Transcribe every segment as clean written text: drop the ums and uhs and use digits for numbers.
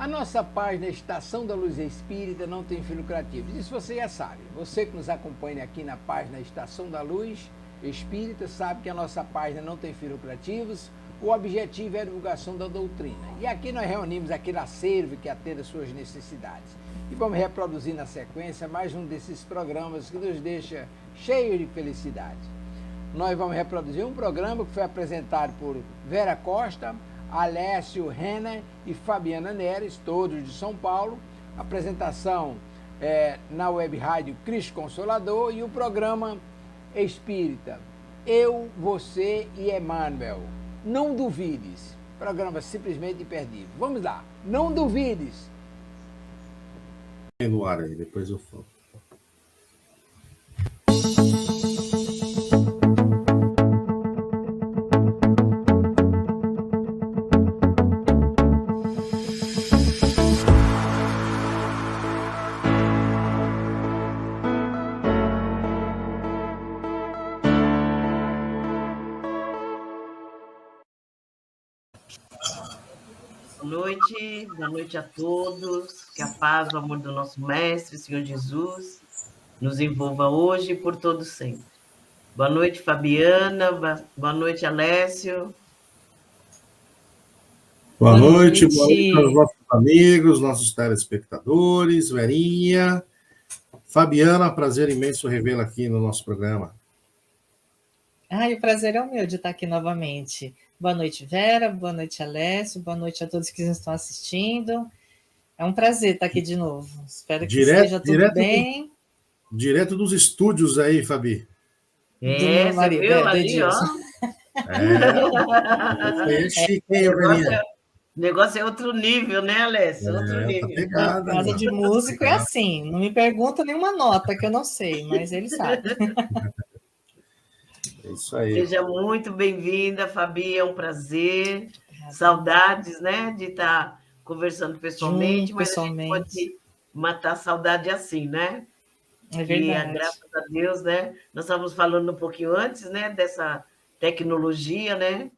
A nossa página Estação da Luz Espírita não tem fins lucrativos. Isso você já sabe. Você que nos acompanha aqui na página Estação da Luz Espírita sabe que a nossa página não tem fins lucrativos. O objetivo é a divulgação da doutrina. E aqui nós reunimos aquele acervo que atende às suas necessidades. E vamos reproduzir na sequência mais um desses programas que nos deixa cheios de felicidade. Nós vamos reproduzir um programa que foi apresentado por Vera Costa, Alessio Renner e Fabiana Neres, todos de São Paulo. A apresentação na web rádio Cristo Consolador e o programa Espírita Eu, Você e Emmanuel. Não duvides. Programa simplesmente imperdível. Vamos lá. Não duvides. No ar aí, depois eu falo. Boa noite a todos, que a paz, o amor do nosso Mestre, Senhor Jesus, nos envolva hoje e por todo sempre. Boa noite, Fabiana, boa noite, Alessio. Boa noite aos nossos amigos, nossos telespectadores, Verinha, Fabiana, prazer imenso revê-la aqui no nosso programa. O prazer é o meu de estar aqui novamente. Boa noite, Vera, boa noite, Alessio, boa noite a todos que estão assistindo. É um prazer estar aqui de novo. Espero que esteja tudo bem. Direto dos estúdios aí, Fabi. Do meu marido, viu, ali, ó. É chique, hein, Verinha? O negócio é outro nível, né, Alessio? Outro nível. Tá pegada, casa de músico é assim. Não me pergunta nenhuma nota que eu não sei, mas ele sabe. É isso aí. Seja muito bem-vinda, Fabi, é um prazer. Saudades, né, de estar conversando pessoalmente, mas a gente pode matar a saudade assim, né? É verdade. E, graças a Deus, né, nós estávamos falando um pouquinho antes, né, dessa tecnologia, né?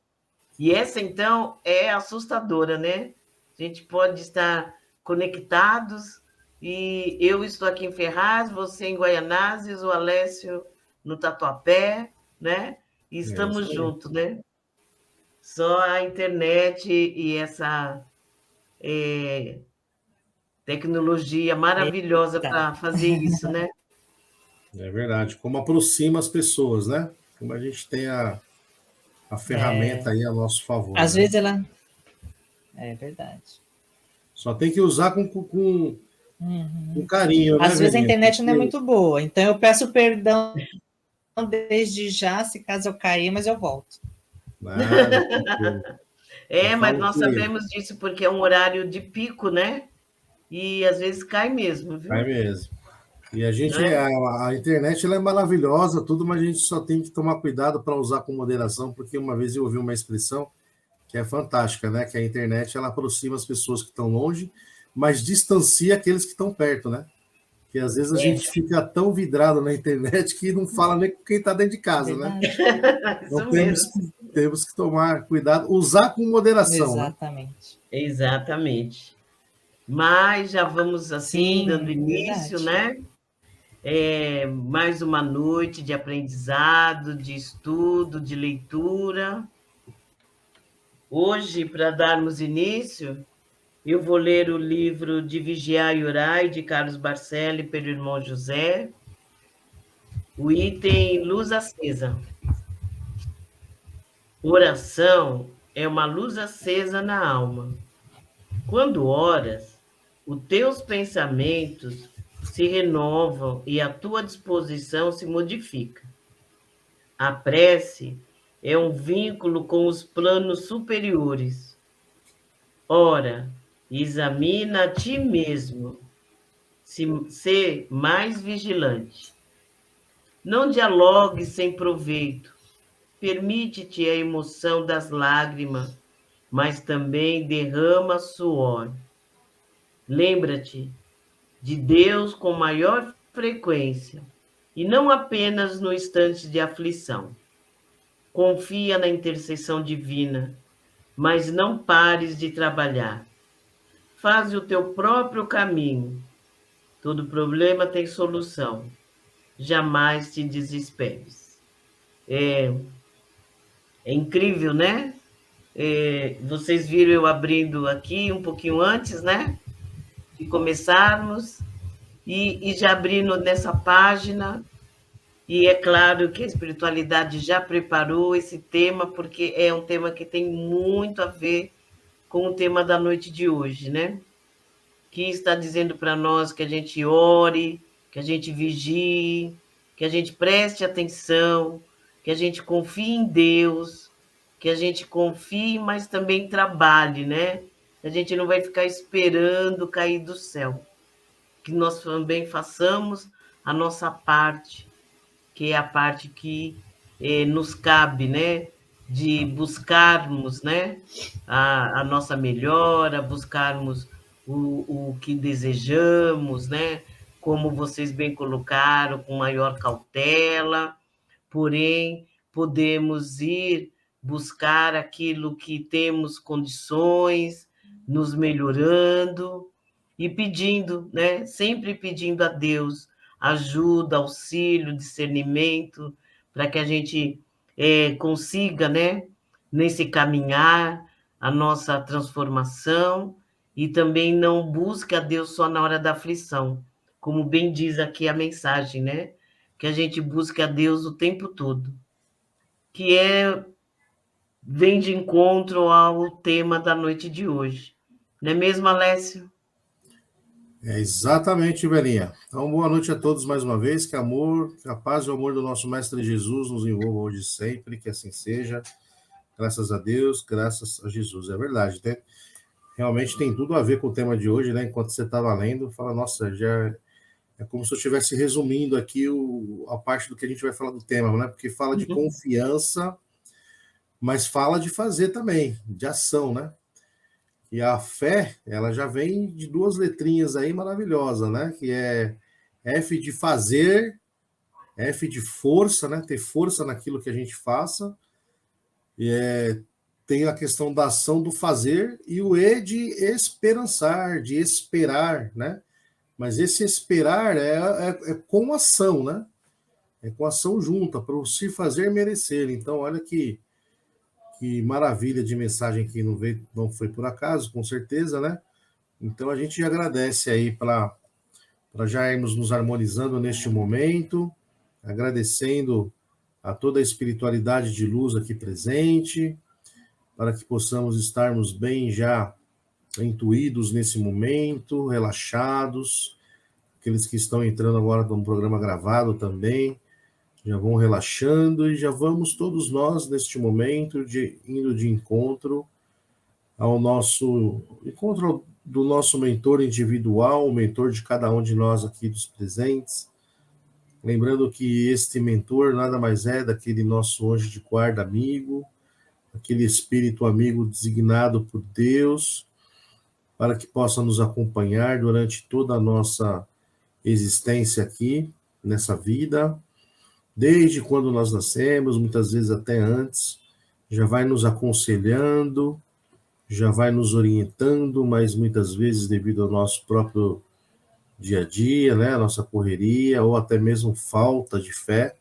E essa, então, é assustadora, né? A gente pode estar conectados e eu estou aqui em Ferraz, você em Guaianazes, o Alessio no Tatuapé, né? E estamos juntos, né? Só a internet e essa tecnologia maravilhosa para fazer isso, né? É verdade. Como aproxima as pessoas, né? Como a gente tem a ferramenta aí a nosso favor. Às vezes ela... É verdade. Só tem que usar com carinho, né, Às vezes a internet não é muito boa, então eu peço perdão desde já, se caso eu cair, mas eu volto. Mas nós sabemos disso porque é um horário de pico, né? E às vezes cai mesmo, viu? Cai mesmo. E a gente, a internet ela é maravilhosa, tudo, mas a gente só tem que tomar cuidado para usar com moderação, porque uma vez eu ouvi uma expressão que é fantástica, né? Que a internet ela aproxima as pessoas que estão longe, mas distancia aqueles que estão perto, né? Que às vezes a gente fica tão vidrado na internet que não fala nem com quem está dentro de casa, né? Então temos que tomar cuidado, usar com moderação. Exatamente. Né? Exatamente. Mas já vamos assim, dando início, né? Mais uma noite de aprendizado, de estudo, de leitura. Hoje, para darmos início, eu vou ler o livro de Vigiar e Orai, de Carlos Barcelli, pelo irmão José, o item Luz Acesa. Oração é uma luz acesa na alma. Quando oras, os teus pensamentos se renovam e a tua disposição se modifica. A prece é um vínculo com os planos superiores. Ora, examina a ti mesmo, ser mais vigilante. Não dialogue sem proveito. Permite-te a emoção das lágrimas, mas também derrama suor. Lembra-te de Deus com maior frequência, e não apenas no instante de aflição. Confia na intercessão divina, mas não pares de trabalhar. faze o teu próprio caminho. Todo problema tem solução. Jamais te desesperes. É incrível, né? Vocês viram eu abrindo aqui um pouquinho antes, né? De começarmos. E já abrindo nessa página. E é claro que a espiritualidade já preparou esse tema, porque é um tema que tem muito a ver com o tema da noite de hoje, né? Que está dizendo para nós que a gente ore, que a gente vigie, que a gente preste atenção, que a gente confie em Deus, que a gente confie, mas também trabalhe, né? A gente não vai ficar esperando cair do céu. Que nós também façamos a nossa parte, que é a parte que nos cabe, né? De buscarmos, né? A nossa melhora, buscarmos o que desejamos, né? Como vocês bem colocaram, com maior cautela, porém, podemos ir buscar aquilo que temos condições, nos melhorando e pedindo, né? Sempre pedindo a Deus ajuda, auxílio, discernimento, para que a gente consiga, né? Nesse caminhar, a nossa transformação e também não busque a Deus só na hora da aflição, como bem diz aqui a mensagem, né? Que a gente busque a Deus o tempo todo, que vem de encontro ao tema da noite de hoje. Não é mesmo, Alessio? É exatamente, Belinha. Então, boa noite a todos mais uma vez. Que a paz e o amor do nosso Mestre Jesus nos envolva hoje e sempre, que assim seja. Graças a Deus, graças a Jesus. É verdade, né? Realmente tem tudo a ver com o tema de hoje, né? Enquanto você estava lendo, fala, nossa, já é como se eu estivesse resumindo aqui a parte do que a gente vai falar do tema, né? Porque fala de confiança, mas fala de fazer também, de ação, né? E a fé, ela já vem de duas letrinhas aí maravilhosas, né? Que é F de fazer, F de força, né? Ter força naquilo que a gente faça. E tem a questão da ação do fazer e o E de esperançar, de esperar, né? Mas esse esperar é com ação, né? É com ação junta, para o se fazer merecer. Então, olha que maravilha de mensagem que não foi por acaso, com certeza, né? Então, a gente agradece aí para já irmos nos harmonizando neste momento, agradecendo a toda a espiritualidade de luz aqui presente, para que possamos estarmos bem já intuídos nesse momento, relaxados. Aqueles que estão entrando agora no programa gravado também, já vão relaxando e já vamos todos nós, neste momento, indo de encontro ao nosso encontro do nosso mentor individual, o mentor de cada um de nós aqui dos presentes. Lembrando que este mentor nada mais é daquele nosso anjo de guarda amigo, aquele espírito amigo designado por Deus, para que possa nos acompanhar durante toda a nossa existência aqui, nessa vida, desde quando nós nascemos, muitas vezes até antes, já vai nos aconselhando, já vai nos orientando, mas muitas vezes devido ao nosso próprio dia a dia, né, a nossa correria, ou até mesmo falta de fé,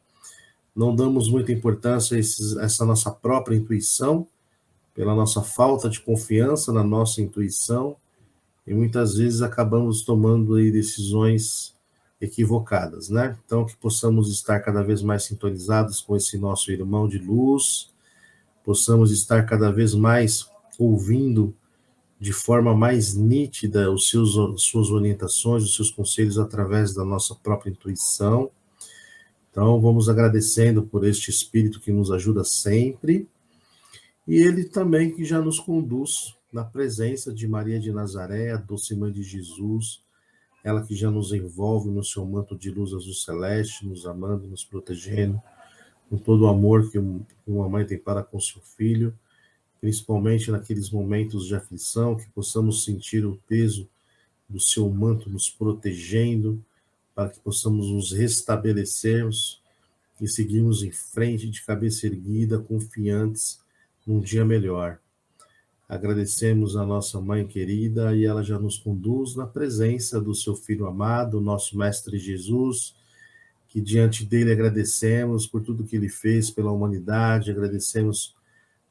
não damos muita importância a essa nossa própria intuição, pela nossa falta de confiança na nossa intuição, e muitas vezes acabamos tomando aí decisões equivocadas, né? Então, que possamos estar cada vez mais sintonizados com esse nosso irmão de luz, possamos estar cada vez mais ouvindo de forma mais nítida suas orientações, os seus conselhos através da nossa própria intuição. Então, vamos agradecendo por este Espírito que nos ajuda sempre, e ele também que já nos conduz na presença de Maria de Nazaré, a doce mãe de Jesus, ela que já nos envolve no seu manto de luz azul celeste, nos amando, nos protegendo, com todo o amor que uma mãe tem para com seu filho, principalmente naqueles momentos de aflição, que possamos sentir o peso do seu manto nos protegendo, para que possamos nos restabelecermos e seguirmos em frente de cabeça erguida, confiantes num dia melhor. Agradecemos a nossa mãe querida e ela já nos conduz na presença do seu Filho amado, nosso Mestre Jesus, que diante dele agradecemos por tudo que ele fez pela humanidade, agradecemos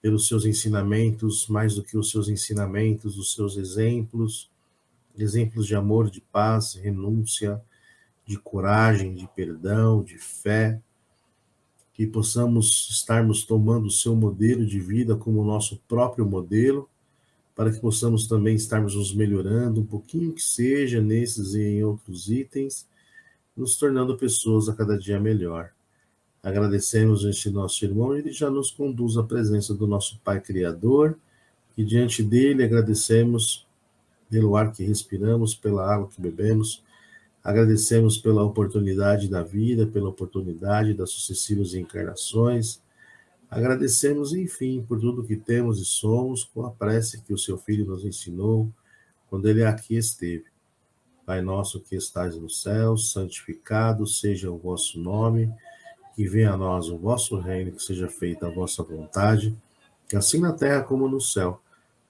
pelos seus ensinamentos, mais do que os seus ensinamentos, os seus exemplos, exemplos de amor, de paz, renúncia, de coragem, de perdão, de fé, que possamos estarmos tomando o seu modelo de vida como nosso próprio modelo, para que possamos também estarmos nos melhorando um pouquinho que seja nesses e em outros itens, nos tornando pessoas a cada dia melhor. Agradecemos este nosso irmão, ele já nos conduz à presença do nosso Pai Criador, e diante dele agradecemos pelo ar que respiramos, pela água que bebemos, agradecemos pela oportunidade da vida, pela oportunidade das sucessivas encarnações, agradecemos, enfim, por tudo que temos e somos, com a prece que o seu Filho nos ensinou quando ele aqui esteve. Pai nosso que estais no céu, santificado seja o vosso nome, que venha a nós o vosso reino, que seja feita a vossa vontade, assim na terra como no céu.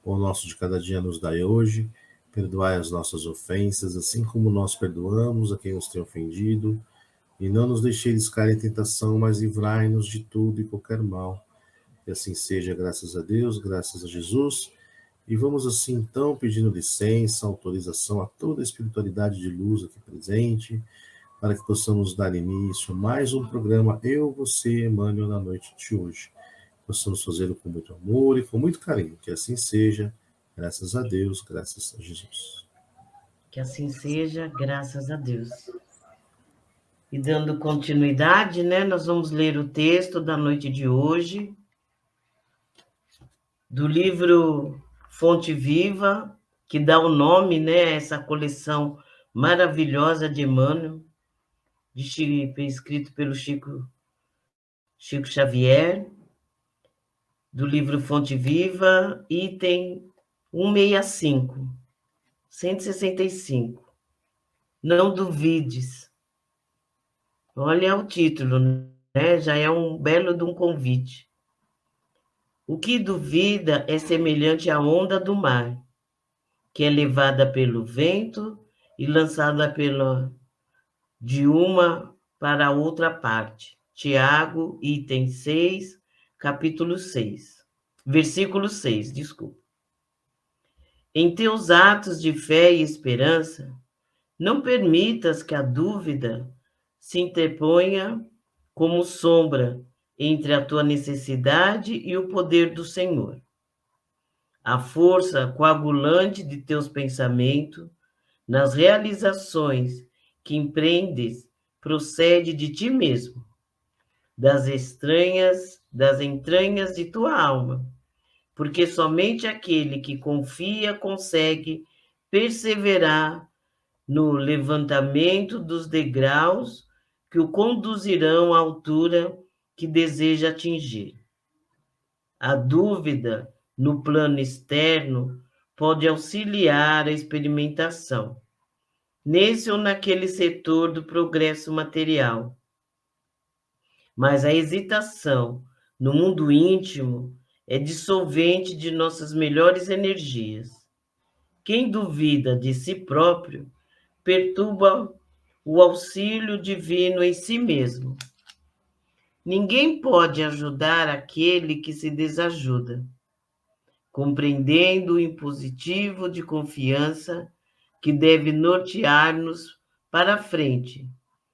O nosso de cada dia nos dai hoje, perdoai as nossas ofensas, assim como nós perdoamos a quem nos tem ofendido, e não nos deixeis cair em tentação, mas livrai-nos de tudo e qualquer mal. E assim seja, graças a Deus, graças a Jesus. E vamos assim, então, pedindo licença, autorização a toda a espiritualidade de luz aqui presente, para que possamos dar início a mais um programa Eu, Você, Emmanuel, na noite de hoje. Possamos fazê-lo com muito amor e com muito carinho. Que assim seja, graças a Deus, graças a Jesus. Que assim seja, graças a Deus. E dando continuidade, né, nós vamos ler o texto da noite de hoje, do livro Fonte Viva, que dá o nome, né, a essa coleção maravilhosa de Emmanuel, escrito pelo Chico Xavier, do livro Fonte Viva, item 165, 165. Não duvides. Olha o título, né? Já é um belo de um convite. O que duvida é semelhante à onda do mar, que é levada pelo vento e lançada de uma para outra parte. Tiago, item 6, capítulo 6. Versículo 6, desculpa. Em teus atos de fé e esperança, não permitas que a dúvida se interponha como sombra entre a tua necessidade e o poder do Senhor. A força coagulante de teus pensamentos nas realizações que empreendes procede de ti mesmo, das entranhas de tua alma, porque somente aquele que confia consegue perseverar no levantamento dos degraus que o conduzirão à altura que deseja atingir. A dúvida no plano externo pode auxiliar a experimentação, nesse ou naquele setor do progresso material. Mas a hesitação no mundo íntimo é dissolvente de nossas melhores energias. Quem duvida de si próprio perturba o auxílio divino em si mesmo. Ninguém pode ajudar aquele que se desajuda. Compreendendo o impositivo de confiança que deve nortear-nos para a frente,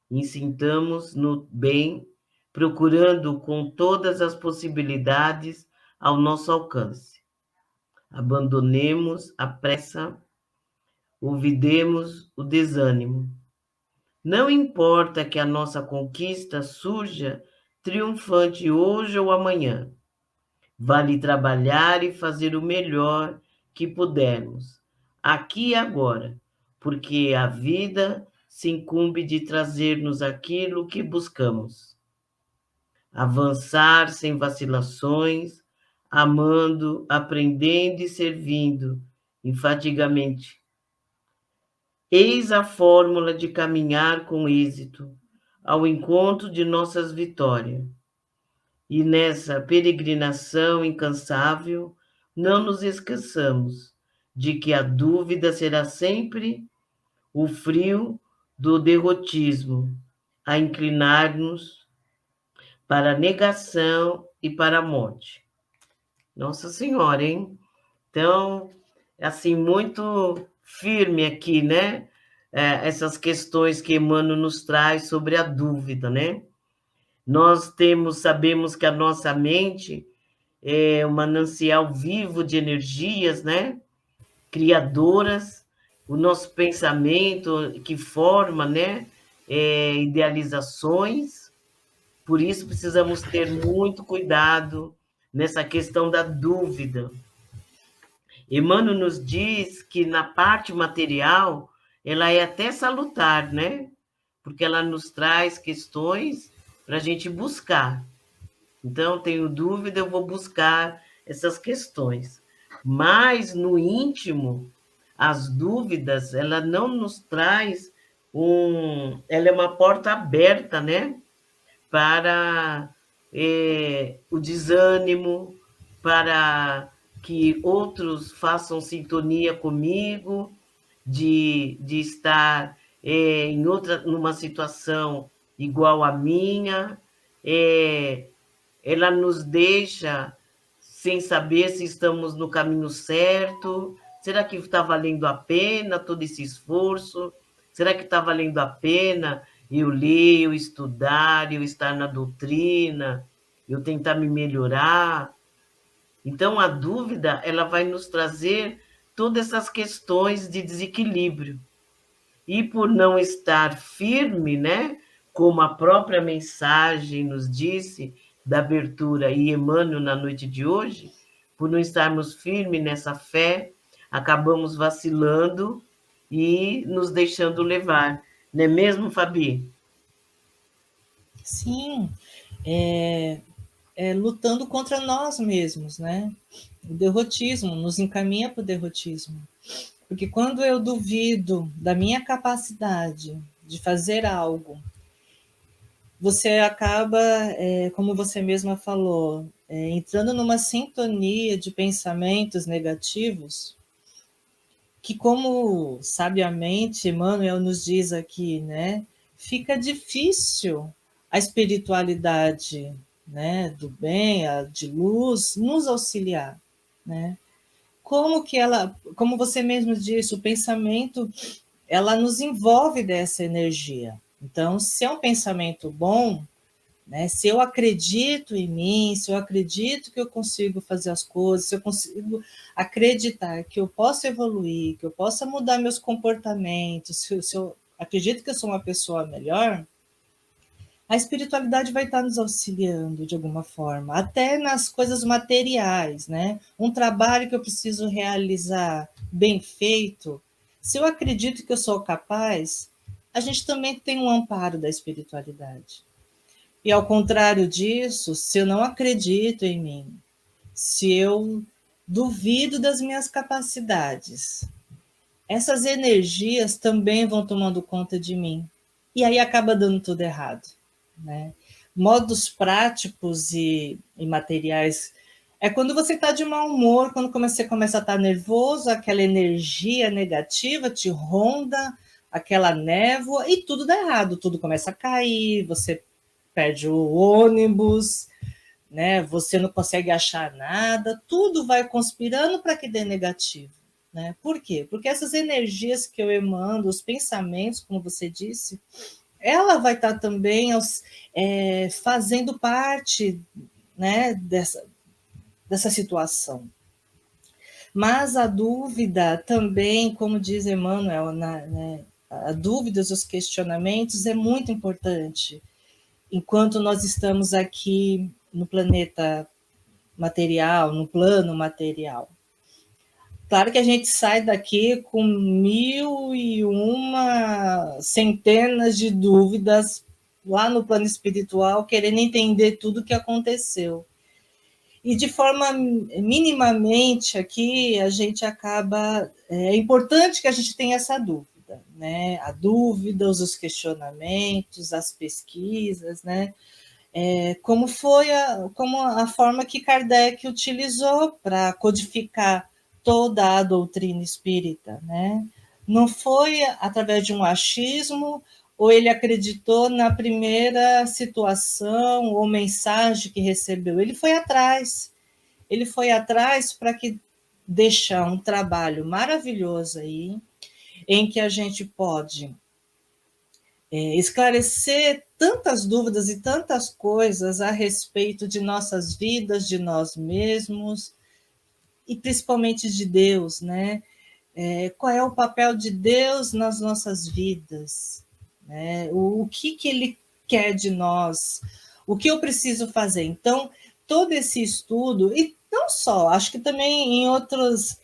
insintamos no bem, procurando com todas as possibilidades ao nosso alcance. Abandonemos a pressa, olvidemos o desânimo. Não importa que a nossa conquista surja triunfante hoje ou amanhã. Vale trabalhar e fazer o melhor que pudermos, aqui e agora, porque a vida se incumbe de trazer-nos aquilo que buscamos. Avançar sem vacilações, amando, aprendendo e servindo infatigamente. Eis a fórmula de caminhar com êxito ao encontro de nossas vitórias. E nessa peregrinação incansável, não nos esqueçamos de que a dúvida será sempre o frio do derrotismo, a inclinar-nos para a negação e para a morte. Nossa Senhora, hein? Então, assim, muito firme aqui, né? Essas questões que Emmanuel nos traz sobre a dúvida, né? Nós sabemos que a nossa mente é um manancial vivo de energias, né? Criadoras, o nosso pensamento que forma, né? Idealizações, por isso precisamos ter muito cuidado nessa questão da dúvida. Emmanuel nos diz que na parte material ela é até salutar, né? Porque ela nos traz questões para a gente buscar. Então, tenho dúvida, eu vou buscar essas questões. Mas, no íntimo, as dúvidas, ela não nos traz ela é uma porta aberta, né? Para o desânimo, para que outros façam sintonia comigo, de estar numa situação igual à minha. Ela nos deixa sem saber se estamos no caminho certo. Será que está valendo a pena todo esse esforço? Será que está valendo a pena eu ler, eu estudar, eu estar na doutrina, eu tentar me melhorar? Então, a dúvida, ela vai nos trazer todas essas questões de desequilíbrio. E por não estar firme, né, como a própria mensagem nos disse, da abertura e Emmanuel na noite de hoje, por não estarmos firmes nessa fé, acabamos vacilando e nos deixando levar. Não é mesmo, Fabi? Sim, lutando contra nós mesmos, né? O derrotismo nos encaminha para o derrotismo. Porque quando eu duvido da minha capacidade de fazer algo, você acaba, como você mesma falou, entrando numa sintonia de pensamentos negativos, que, como sabiamente Emmanuel nos diz aqui, né, fica difícil a espiritualidade, né, do bem, a de luz, nos auxiliar, né? Como você mesmo disse, o pensamento, ela nos envolve dessa energia. Então, se é um pensamento bom, né, se eu acredito em mim, se eu acredito que eu consigo fazer as coisas, se eu consigo acreditar que eu posso evoluir, que eu possa mudar meus comportamentos, se eu acredito que eu sou uma pessoa melhor, a espiritualidade vai estar nos auxiliando de alguma forma, até nas coisas materiais, né? Um trabalho que eu preciso realizar bem feito, se eu acredito que eu sou capaz, a gente também tem um amparo da espiritualidade. E ao contrário disso, se eu não acredito em mim, se eu duvido das minhas capacidades, essas energias também vão tomando conta de mim. E aí acaba dando tudo errado, né? Modos práticos e materiais é quando você está de mau humor, quando você começa a estar nervoso, aquela energia negativa te ronda, aquela névoa, e tudo dá errado, tudo começa a cair, você perde o ônibus, né? Você não consegue achar nada, tudo vai conspirando para que dê negativo, né? Por quê? Porque essas energias que eu emano, os pensamentos, como você disse, ela vai estar também fazendo parte, né, dessa situação. Mas a dúvida também, como diz Emmanuel, né, a dúvida, os questionamentos é muito importante. Enquanto nós estamos aqui no planeta material, no plano material. Claro que a gente sai daqui com 1001 centenas de dúvidas lá no plano espiritual, querendo entender tudo o que aconteceu. E de forma minimamente aqui, a gente acaba... É importante que a gente tenha essa dúvida, né? A dúvida, os questionamentos, as pesquisas, né? como a forma que Kardec utilizou para codificar toda a doutrina espírita, né? Não foi através de um achismo, ou ele acreditou na primeira situação ou mensagem que recebeu. Ele foi atrás para que deixar um trabalho maravilhoso aí, em que a gente pode esclarecer tantas dúvidas e tantas coisas a respeito de nossas vidas, de nós mesmos, e principalmente de Deus, né? Qual é o papel de Deus nas nossas vidas? Né? O que Ele quer de nós? O que eu preciso fazer? Então, todo esse estudo, e não só, acho que também em outros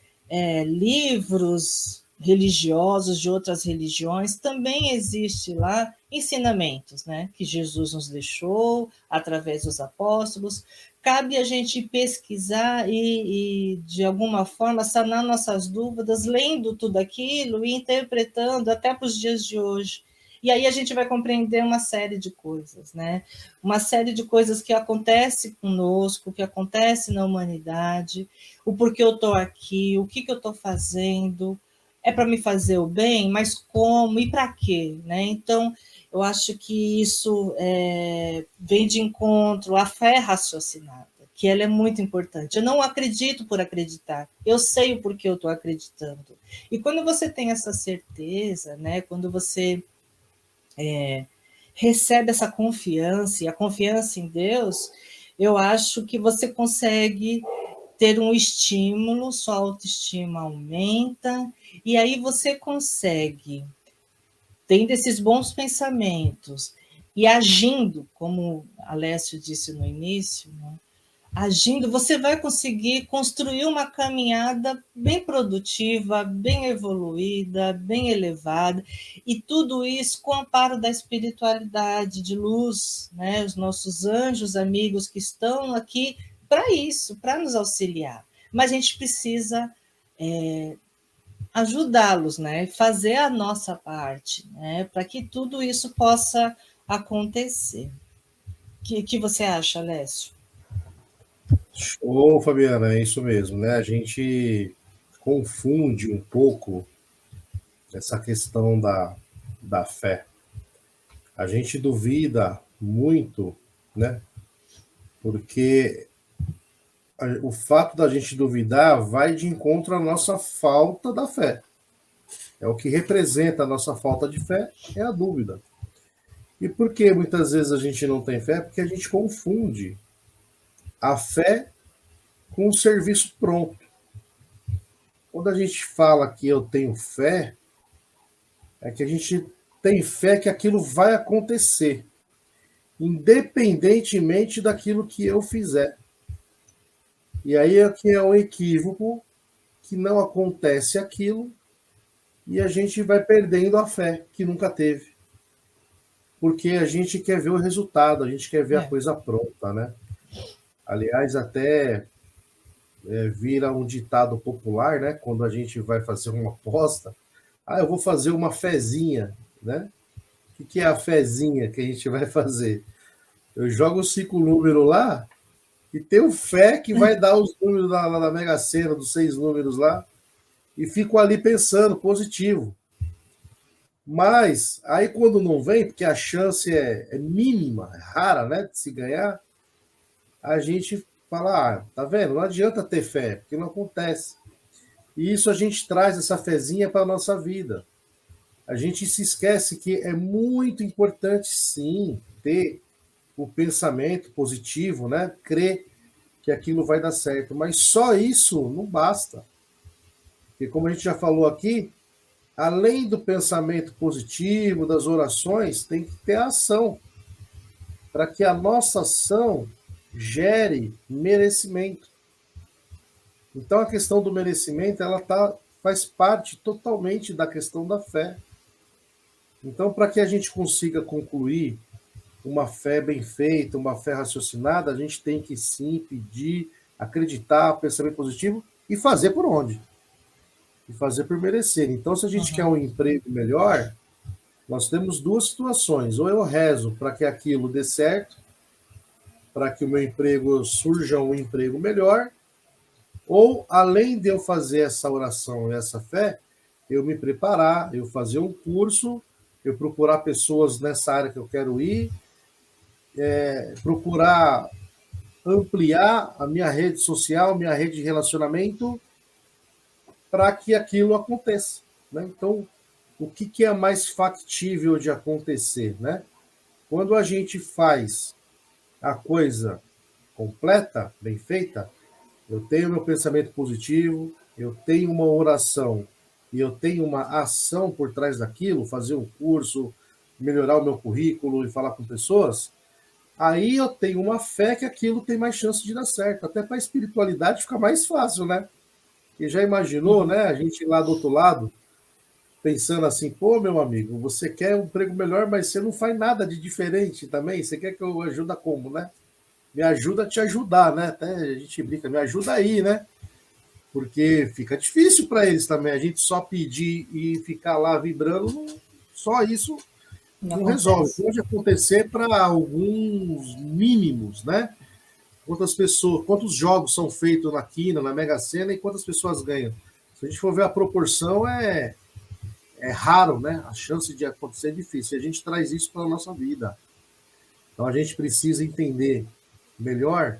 livros religiosos de outras religiões, também existe lá ensinamentos, né, que Jesus nos deixou através dos apóstolos. Cabe a gente pesquisar e de alguma forma, sanar nossas dúvidas, lendo tudo aquilo e interpretando até para os dias de hoje. E aí a gente vai compreender uma série de coisas, né? Uma série de coisas que acontece conosco, que acontece na humanidade, o porquê eu estou aqui, o que eu estou fazendo, é para me fazer o bem, mas como e para quê, né? Então, eu acho que isso vem de encontro à fé raciocinada, que ela é muito importante. Eu não acredito por acreditar, eu sei o porquê eu estou acreditando. E quando você tem essa certeza, né? Quando você recebe essa confiança, e a confiança em Deus, eu acho que você consegue ter um estímulo, sua autoestima aumenta, e aí você consegue, tendo esses bons pensamentos e agindo, como Alessio disse no início, né? Agindo, você vai conseguir construir uma caminhada bem produtiva, bem evoluída, bem elevada, e tudo isso com o amparo da espiritualidade, de luz, né? Os nossos anjos amigos que estão aqui para isso, para nos auxiliar. Mas a gente precisa ajudá-los, né? Fazer a nossa parte, né? Para que tudo isso possa acontecer. O que você acha, Alessio? Show, Fabiana, é isso mesmo, né? A gente confunde um pouco essa questão da fé. A gente duvida muito, né? Porque o fato da gente duvidar vai de encontro à nossa falta da fé. É o que representa a nossa falta de fé, é a dúvida. E por que muitas vezes a gente não tem fé? Porque a gente confunde a fé com o serviço pronto. Quando a gente fala que eu tenho fé, é que a gente tem fé que aquilo vai acontecer, independentemente daquilo que eu fizer. E aí é que é o equívoco, que não acontece aquilo, e a gente vai perdendo a fé que nunca teve. Porque a gente quer ver o resultado, a gente quer ver a coisa pronta, né? Aliás, até vira um ditado popular, né? Quando a gente vai fazer uma aposta, eu vou fazer uma fezinha, né? O que é a fezinha que a gente vai fazer? Eu jogo 5 números lá e tenho fé que vai dar os números da Mega Sena, dos 6 números lá, e fico ali pensando, positivo. Mas, aí quando não vem, porque a chance é mínima, é rara, né, de se ganhar, a gente fala, tá vendo? Não adianta ter fé, porque não acontece. E isso a gente traz essa fezinha para a nossa vida. A gente se esquece que é muito importante, sim, ter o pensamento positivo, né? Crer que aquilo vai dar certo. Mas só isso não basta. Porque, como a gente já falou aqui, além do pensamento positivo, das orações, tem que ter a ação. Para que a nossa ação gere merecimento. Então, a questão do merecimento, ela faz parte totalmente da questão da fé. Então, para que a gente consiga concluir uma fé bem feita, uma fé raciocinada, a gente tem que sim pedir, acreditar, pensamento positivo e fazer por onde? E fazer por merecer. Então, se a gente quer um emprego melhor, nós temos duas situações. Ou eu rezo para que aquilo dê certo, para que o meu emprego surja um emprego melhor, ou, além de eu fazer essa oração e essa fé, eu me preparar, eu fazer um curso, eu procurar pessoas nessa área que eu quero ir, procurar ampliar a minha rede social, minha rede de relacionamento, para que aquilo aconteça, né? Então, o que é mais factível de acontecer, né? Quando a gente faz a coisa completa, bem feita, eu tenho meu pensamento positivo, eu tenho uma oração e eu tenho uma ação por trás daquilo, fazer um curso, melhorar o meu currículo e falar com pessoas, aí eu tenho uma fé que aquilo tem mais chance de dar certo. Até para a espiritualidade fica mais fácil, né? E já imaginou, né? A gente lá do outro lado, pensando assim, pô, meu amigo, você quer um emprego melhor, mas você não faz nada de diferente também? Você quer que eu ajude como, né? Me ajuda a te ajudar, né? Até a gente brinca, me ajuda aí, né? Porque fica difícil para eles também. A gente só pedir e ficar lá vibrando, só isso não resolve. Pode acontecer para alguns mínimos, né? Quantos jogos são feitos na quina, na Mega Sena e quantas pessoas ganham? Se a gente for ver a proporção, é raro, né? A chance de acontecer é difícil. E a gente traz isso para a nossa vida. Então a gente precisa entender melhor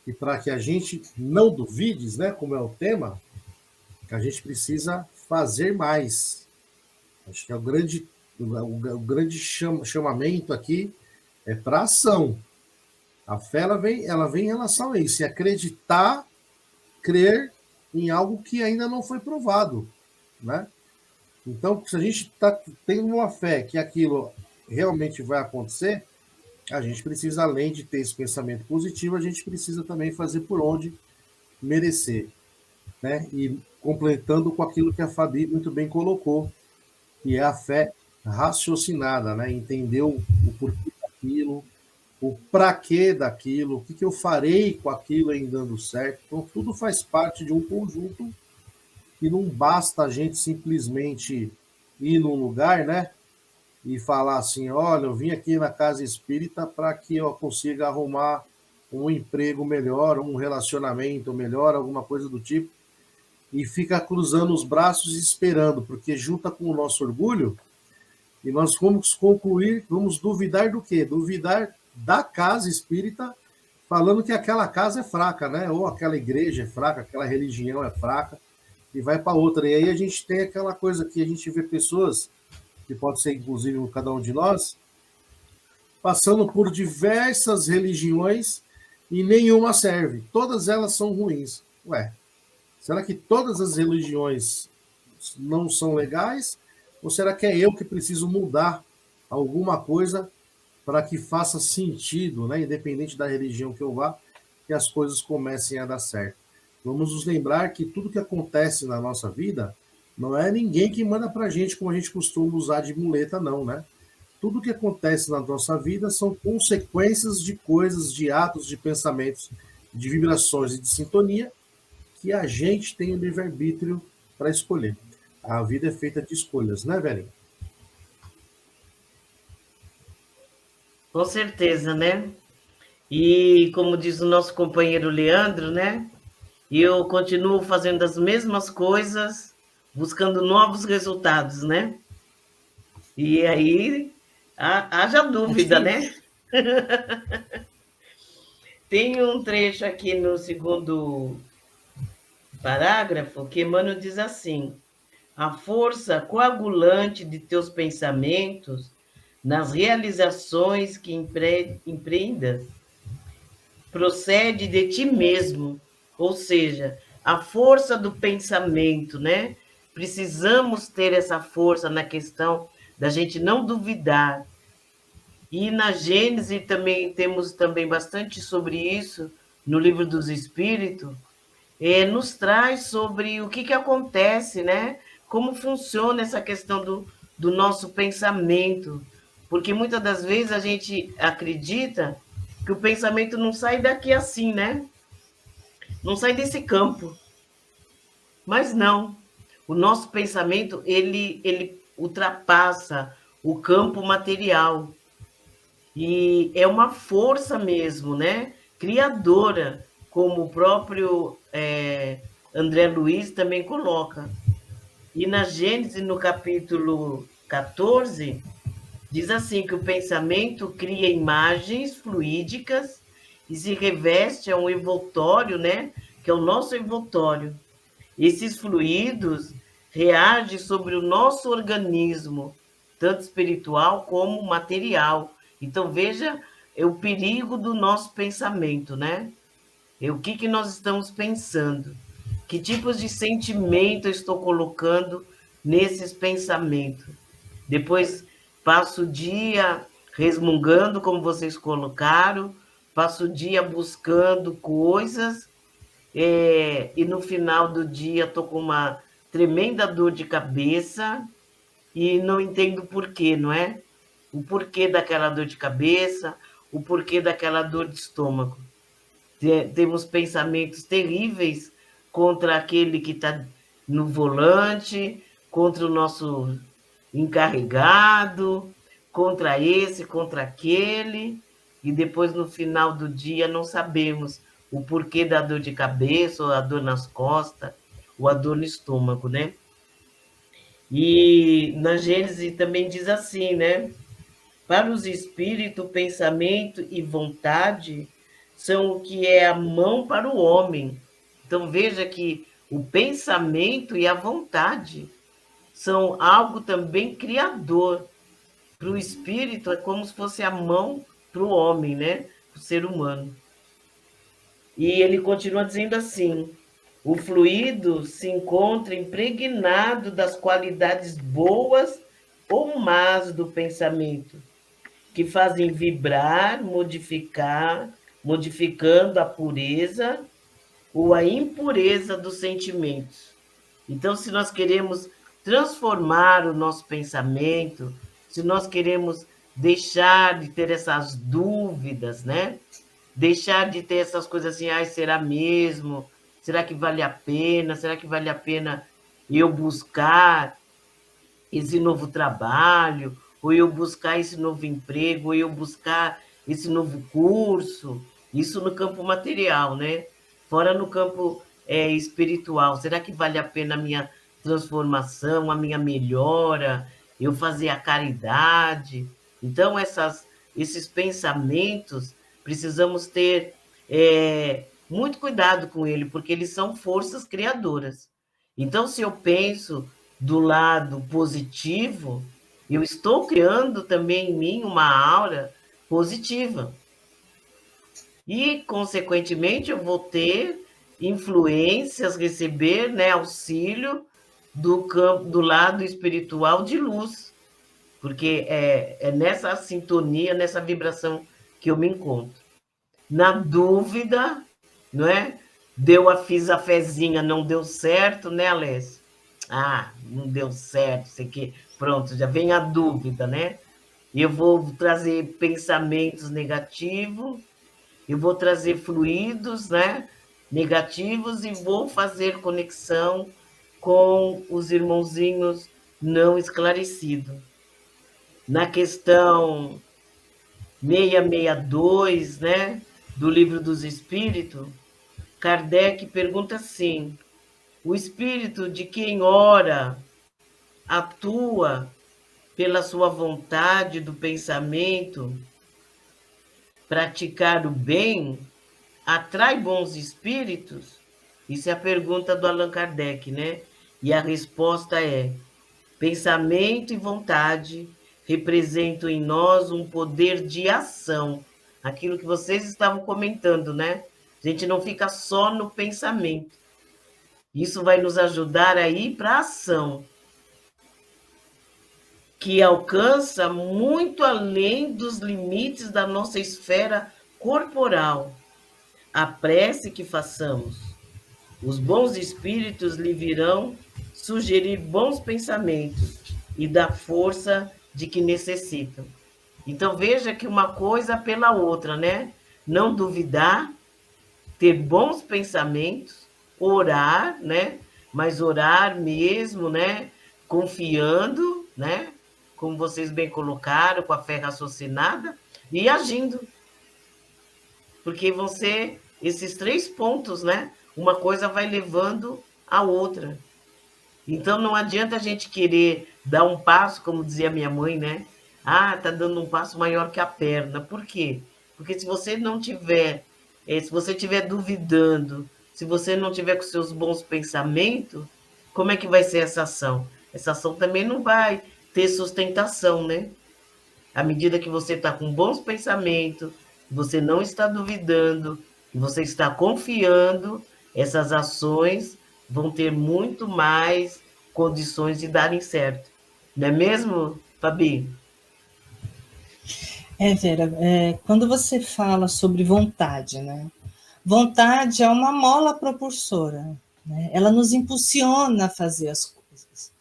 e para que a gente não duvide, né? Como é o tema, que a gente precisa fazer mais. Acho que é o grande chamamento aqui é para ação. A fé ela vem em relação a isso, é acreditar, crer em algo que ainda não foi provado, né? Então, se a gente está tendo uma fé que aquilo realmente vai acontecer, a gente precisa, além de ter esse pensamento positivo, a gente precisa também fazer por onde merecer, né? E completando com aquilo que a Fabi muito bem colocou, que é a fé raciocinada, né? Entender o porquê daquilo, o para quê daquilo, o que eu farei com aquilo em dando certo. Então, tudo faz parte de um conjunto e não basta a gente simplesmente ir num lugar, né? E falar assim, olha, eu vim aqui na casa espírita para que eu consiga arrumar um emprego melhor, um relacionamento melhor, alguma coisa do tipo, e fica cruzando os braços e esperando, porque junta com o nosso orgulho, e nós vamos concluir, vamos duvidar do quê? Duvidar da casa espírita, falando que aquela casa é fraca, né? Ou aquela igreja é fraca, aquela religião é fraca, e vai para outra. E aí a gente tem aquela coisa que a gente vê pessoas, que pode ser inclusive cada um de nós, passando por diversas religiões e nenhuma serve. Todas elas são ruins. Ué, será que todas as religiões não são legais? Ou será que é eu que preciso mudar alguma coisa para que faça sentido, né? Independente da religião que eu vá, que as coisas comecem a dar certo? Vamos nos lembrar que tudo que acontece na nossa vida não é ninguém que manda para a gente, como a gente costuma usar de muleta, não, né? Tudo que acontece na nossa vida são consequências de coisas, de atos, de pensamentos, de vibrações e de sintonia que a gente tem o livre-arbítrio para escolher. A vida é feita de escolhas, né, velho? Com certeza, né? E como diz o nosso companheiro Leandro, né? Eu continuo fazendo as mesmas coisas, buscando novos resultados, né? E aí, haja dúvida, né? Tem um trecho aqui no segundo parágrafo que Emmanuel diz assim: a força coagulante de teus pensamentos nas realizações que empreendas procede de ti mesmo, ou seja, a força do pensamento, né? Precisamos ter essa força na questão da gente não duvidar. E na Gênese também temos também bastante sobre isso, no Livro dos Espíritos, nos traz sobre o que acontece, né? Como funciona essa questão do nosso pensamento. Porque muitas das vezes a gente acredita que o pensamento não sai daqui assim, né? Não sai desse campo. Mas não. O nosso pensamento, ele ultrapassa o campo material. E é uma força mesmo, né? Criadora, como o próprio André Luiz também coloca. E na Gênesis, no capítulo 14, diz assim que o pensamento cria imagens fluídicas e se reveste a um envoltório, né? Que é o nosso envoltório. Esses fluidos reagem sobre o nosso organismo, tanto espiritual como material. Então, veja o perigo do nosso pensamento, né? O que nós estamos pensando? Que tipos de sentimento eu estou colocando nesses pensamentos? Depois passo o dia resmungando, como vocês colocaram, passo o dia buscando coisas, e no final do dia estou com uma tremenda dor de cabeça e não entendo o porquê, não é? O porquê daquela dor de cabeça, o porquê daquela dor de estômago. Temos pensamentos terríveis contra aquele que está no volante, contra o nosso encarregado, contra esse, contra aquele, e depois no final do dia não sabemos o porquê da dor de cabeça, ou a dor nas costas, ou a dor no estômago, né? E na Gênesis também diz assim, né? Para os espíritos, pensamento e vontade são o que é a mão para o homem. Então veja que o pensamento e a vontade são algo também criador. Para o espírito é como se fosse a mão para o homem, né? Para o ser humano. E ele continua dizendo assim: o fluido se encontra impregnado das qualidades boas ou más do pensamento, que fazem vibrar, modificando a pureza ou a impureza dos sentimentos. Então, se nós queremos transformar o nosso pensamento, se nós queremos deixar de ter essas dúvidas, né? Deixar de ter essas coisas assim, ai, será mesmo? Será que vale a pena? Será que vale a pena eu buscar esse novo trabalho? Ou eu buscar esse novo emprego? Ou eu buscar esse novo curso? Isso no campo material, né? Fora no campo espiritual. Será que vale a pena a minha transformação, a minha melhora? Eu fazer a caridade? Então, esses pensamentos, precisamos ter muito cuidado com ele, porque eles são forças criadoras. Então, se eu penso do lado positivo, eu estou criando também em mim uma aura positiva. E, consequentemente, eu vou ter influências, receber, né, auxílio do lado espiritual de luz, porque é nessa sintonia, nessa vibração que eu me encontro. Na dúvida, não é? Fiz a fezinha, não deu certo, né, Alessio? Ah, não deu certo, sei que. Pronto, já vem a dúvida, né? Eu vou trazer pensamentos negativos, eu vou trazer fluidos, né, negativos, e vou fazer conexão com os irmãozinhos não esclarecidos. Na questão 662, né, do Livro dos Espíritos, Kardec pergunta assim: o espírito de quem ora atua pela sua vontade do pensamento, praticar o bem, atrai bons espíritos? Isso é a pergunta do Allan Kardec, né? E a resposta é: pensamento e vontade representam em nós um poder de ação. Aquilo que vocês estavam comentando, né? A gente não fica só no pensamento. Isso vai nos ajudar a ir para a ação, que alcança muito além dos limites da nossa esfera corporal. A prece que façamos, os bons espíritos lhe virão sugerir bons pensamentos e dar força de que necessitam. Então, veja que uma coisa pela outra, né? Não duvidar, ter bons pensamentos, orar, né? Mas orar mesmo, né? Confiando, né? como vocês bem colocaram, com a fé raciocinada, e agindo. Porque esses 3 pontos, né? Uma coisa vai levando a outra. Então, não adianta a gente querer dar um passo, como dizia minha mãe, né? Ah, tá dando um passo maior que a perna. Por quê? Porque se você não tiver, se você estiver duvidando, se você não tiver com seus bons pensamentos, como é que vai ser essa ação? Essa ação também não vai ter sustentação, né? À medida que você está com bons pensamentos, você não está duvidando, você está confiando, essas ações vão ter muito mais condições de darem certo. Não é mesmo, Fabi? Vera, quando você fala sobre vontade, né? Vontade é uma mola propulsora, né? Ela nos impulsiona a fazer as coisas.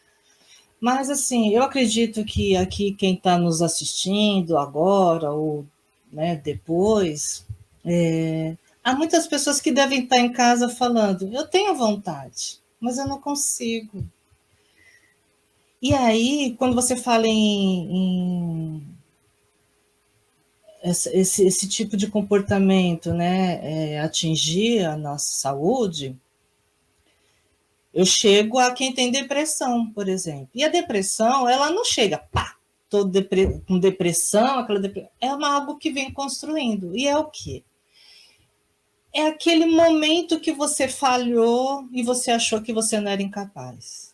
Mas, assim, eu acredito que aqui quem está nos assistindo agora ou, né, depois, há muitas pessoas que devem estar em casa falando, eu tenho vontade, mas eu não consigo. E aí, quando você fala em esse tipo de comportamento, né, atingir a nossa saúde, eu chego a quem tem depressão, por exemplo. E a depressão, ela não chega, pá, tô com depressão, é algo que vem construindo. E é o quê? É aquele momento que você falhou e você achou que você não era incapaz.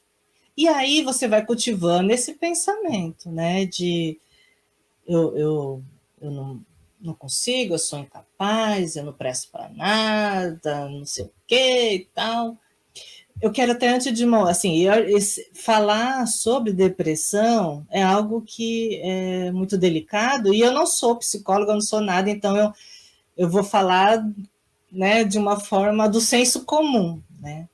E aí você vai cultivando esse pensamento, né, de eu não consigo, eu sou incapaz, eu não presto para nada, não sei o que e tal. Eu quero até antes de assim, falar sobre depressão é algo que é muito delicado e eu não sou psicóloga, eu não sou nada, então eu vou falar, né, de uma forma do senso comum, né?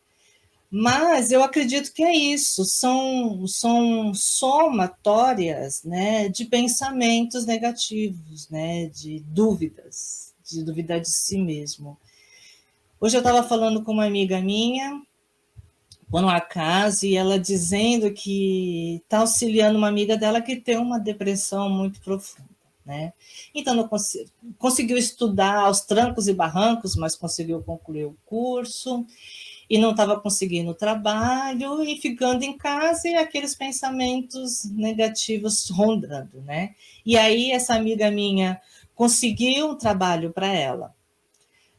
Mas eu acredito que é isso, são somatórias, né, de pensamentos negativos, né, de duvidar de si mesmo. Hoje eu estava falando com uma amiga minha, por um acaso, e ela dizendo que está auxiliando uma amiga dela que tem uma depressão muito profunda, né? Então, não conseguiu estudar aos trancos e barrancos, mas conseguiu concluir o curso, e não estava conseguindo trabalho, e ficando em casa, e aqueles pensamentos negativos rondando, né? E aí, essa amiga minha conseguiu um trabalho para ela.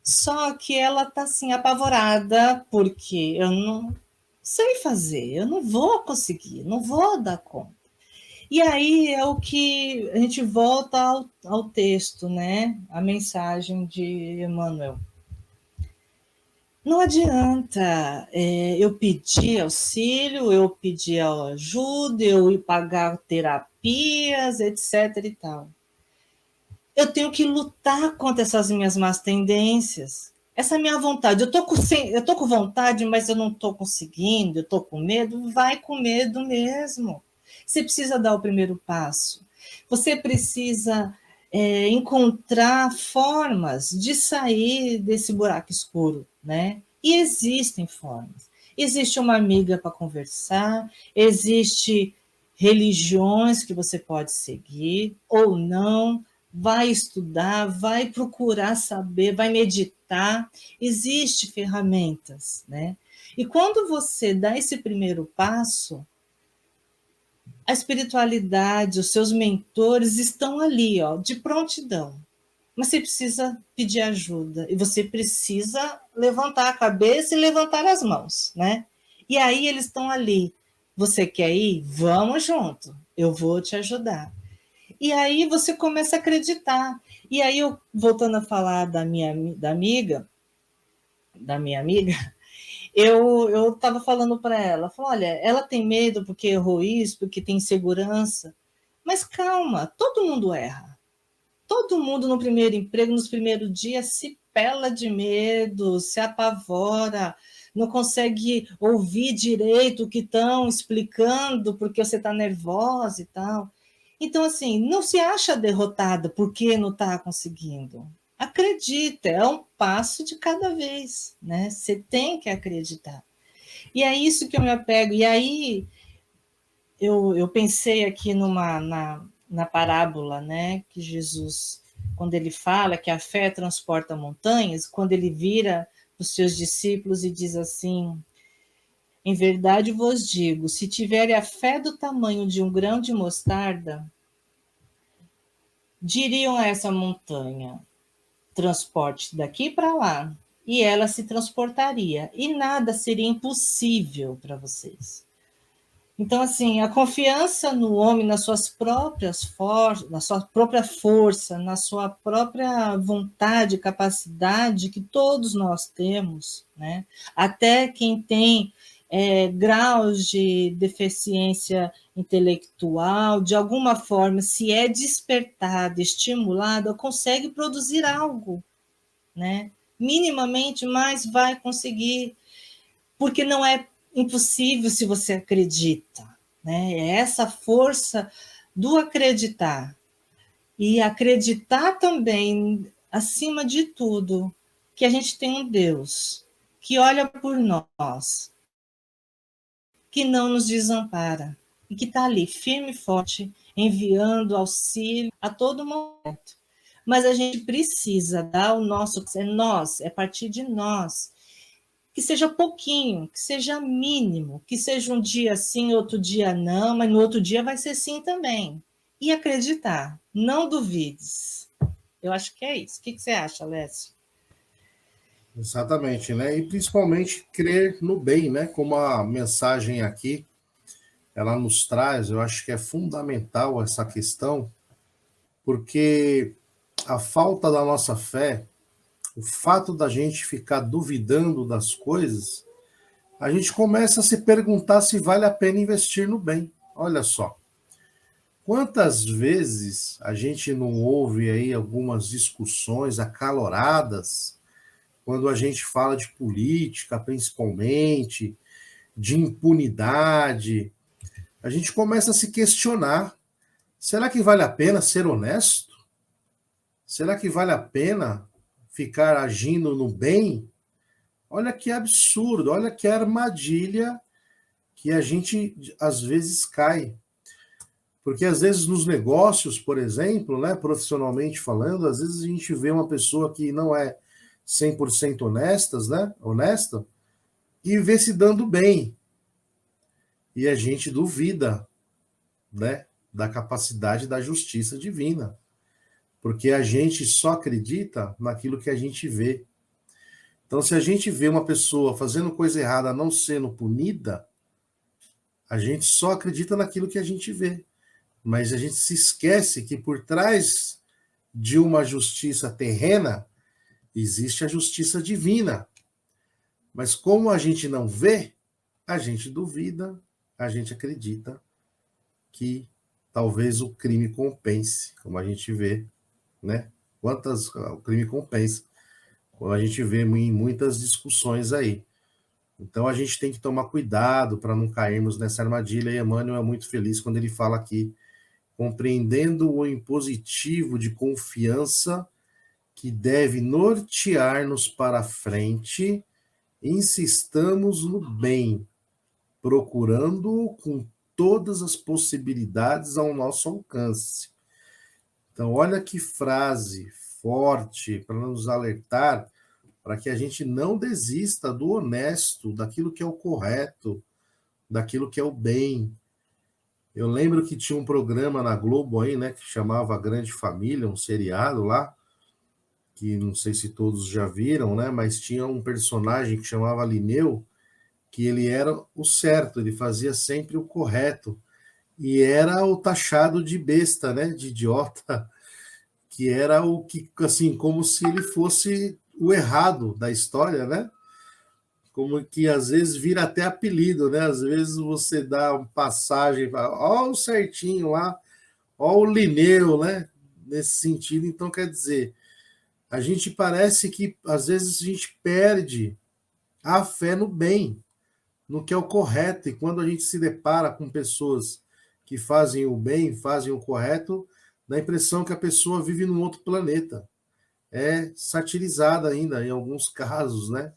Só que ela está, assim, apavorada, porque eu não sei fazer, eu não vou conseguir, não vou dar conta. E aí é o que a gente volta ao texto, né? A mensagem de Emmanuel. Não adianta eu pedir auxílio, eu pedir ajuda, eu ir pagar terapias, etc. e tal. Eu tenho que lutar contra essas minhas más tendências. Essa minha vontade, eu tô com vontade, mas eu não estou conseguindo, eu estou com medo, vai com medo mesmo. Você precisa dar o primeiro passo. Você precisa encontrar formas de sair desse buraco escuro, né? E existem formas. Existe uma amiga para conversar, existe religiões que você pode seguir ou não, vai estudar, vai procurar saber, vai meditar, existem ferramentas, né? E quando você dá esse primeiro passo, a espiritualidade, os seus mentores estão ali, ó, de prontidão. Mas você precisa pedir ajuda e você precisa levantar a cabeça e levantar as mãos, né? E aí eles estão ali. Você quer ir? Vamos junto. Eu vou te ajudar. E aí você começa a acreditar. E aí, voltando a falar da minha amiga, eu estava falando para ela, olha, ela tem medo porque errou isso, porque tem insegurança. Mas calma, todo mundo erra. Todo mundo no primeiro emprego, nos primeiros dias, se pela de medo, se apavora, não consegue ouvir direito o que estão explicando porque você está nervosa e tal. Então, assim, não se acha derrotada porque não está conseguindo. Acredita, é um passo de cada vez, né? Você tem que acreditar. E é isso que eu me apego. E aí, eu pensei aqui na parábola, né, que Jesus, quando ele fala que a fé transporta montanhas, quando ele vira para os seus discípulos e diz assim: em verdade vos digo, se tiverem a fé do tamanho de um grão de mostarda, diriam a essa montanha: transporte daqui para lá, e ela se transportaria, e nada seria impossível para vocês. Então, assim, a confiança no homem, nas suas próprias forças, na sua própria força, na sua própria vontade, capacidade, que todos nós temos, né? Até quem tem graus de deficiência intelectual, de alguma forma, se é despertado, estimulado, consegue produzir algo, né? Minimamente, mas vai conseguir, porque não é impossível se você acredita, né? É essa força do acreditar. E acreditar também, acima de tudo, que a gente tem um Deus que olha por nós, que não nos desampara e que está ali firme e forte, enviando auxílio a todo momento. Mas a gente precisa dar o nosso, é nós, é a partir de nós, que seja pouquinho, que seja mínimo, que seja um dia sim, outro dia não, mas no outro dia vai ser sim também. E acreditar, não duvides. Eu acho que é isso. O que você acha, Alessio? Exatamente, né? E principalmente crer no bem, né? Como a mensagem aqui, ela nos traz, eu acho que é fundamental essa questão, porque a falta da nossa fé, o fato da gente ficar duvidando das coisas, a gente começa a se perguntar se vale a pena investir no bem. Olha só, quantas vezes a gente não ouve aí algumas discussões acaloradas quando a gente fala de política, principalmente, de impunidade, a gente começa a se questionar: será que vale a pena ser honesto? Será que vale a pena ficar agindo no bem? Olha que absurdo, olha que armadilha que a gente às vezes cai. Porque às vezes nos negócios, por exemplo, né, profissionalmente falando, às vezes a gente vê uma pessoa que não é 100% honesta, e vê se dando bem. E a gente duvida, né, da capacidade da justiça divina. Porque a gente só acredita naquilo que a gente vê. Então, se a gente vê uma pessoa fazendo coisa errada não sendo punida, a gente só acredita naquilo que a gente vê. Mas a gente se esquece que por trás de uma justiça terrena existe a justiça divina. Mas como a gente não vê, a gente duvida, a gente acredita que talvez o crime compense, como a gente vê, né? Quantas o crime compensa, como a gente vê em muitas discussões aí. Então a gente tem que tomar cuidado para não cairmos nessa armadilha, e Emmanuel é muito feliz quando ele fala aqui, compreendendo o impositivo de confiança que deve nortear-nos para a frente, insistamos no bem, procurando-o com todas as possibilidades ao nosso alcance. Então, olha que frase forte para nos alertar, para que a gente não desista do honesto, daquilo que é o correto, daquilo que é o bem. Eu lembro que tinha um programa na Globo aí, né, que chamava Grande Família, um seriado lá, que não sei se todos já viram, né, mas tinha um personagem que chamava Lineu, que ele era o certo, ele fazia sempre o correto, e era o taxado de besta, né, de idiota, que era o que, assim, como se ele fosse o errado da história, né? Como que às vezes vira até apelido, né? Às vezes você dá uma passagem, ó o certinho lá, ó o Linneu, né? Nesse sentido, então quer dizer, a gente parece que às vezes a gente perde a fé no bem, no que é o correto, e quando a gente se depara com pessoas que fazem o bem, fazem o correto, dá a impressão que a pessoa vive num outro planeta. É satirizada ainda, em alguns casos, né?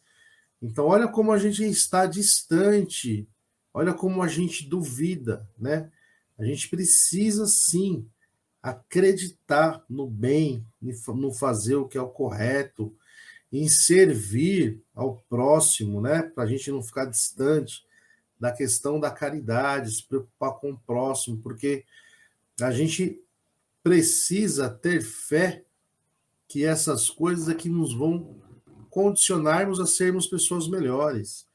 Então, olha como a gente está distante Olha como a gente duvida, né? A gente precisa, sim, acreditar no bem, no fazer o que é o correto, em servir ao próximo, né? Para a gente não ficar distante da questão da caridade, se preocupar com o próximo, porque a gente precisa ter fé que essas coisas é que nos vão condicionar-nos a sermos pessoas melhores,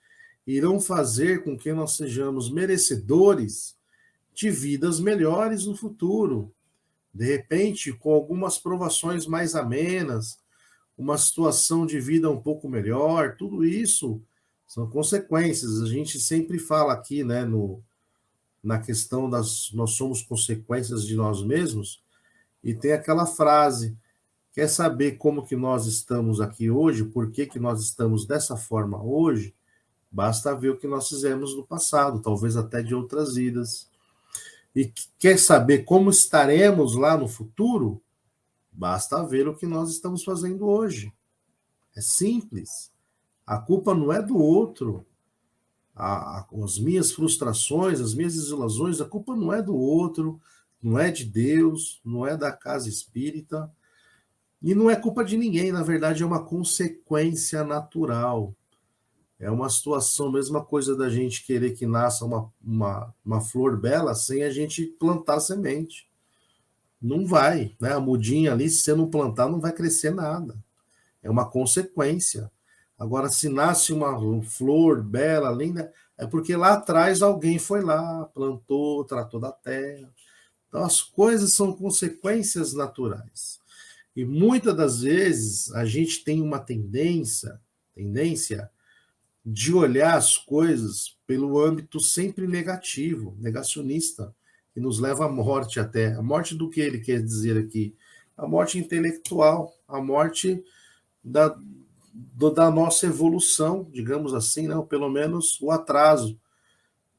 irão fazer com que nós sejamos merecedores de vidas melhores no futuro. De repente, com algumas provações mais amenas, uma situação de vida um pouco melhor, tudo isso são consequências. A gente sempre fala aqui, né, na questão das nós somos consequências de nós mesmos, e tem aquela frase: quer saber como que nós estamos aqui hoje, por que que nós estamos dessa forma hoje? Basta ver o que nós fizemos no passado, talvez até de outras vidas. E quer saber como estaremos lá no futuro? Basta ver o que nós estamos fazendo hoje. É simples. A culpa não é do outro. As minhas frustrações, as minhas desilusões, a culpa não é do outro, não é de Deus, não é da casa espírita, e não é culpa de ninguém. Na verdade, é uma consequência natural. É uma situação, mesma coisa da gente querer que nasça uma flor bela sem a gente plantar semente. Não vai, né? A mudinha ali, se você não plantar, não vai crescer nada. É uma consequência. Agora, se nasce uma flor bela, linda, é porque lá atrás alguém foi lá, plantou, tratou da terra. Então, as coisas são consequências naturais. E muitas das vezes a gente tem uma tendência de olhar as coisas pelo âmbito sempre negativo, negacionista, que nos leva à morte até. A morte do que ele quer dizer aqui? A morte intelectual, a morte da nossa evolução, digamos assim, né? Ou pelo menos o atraso,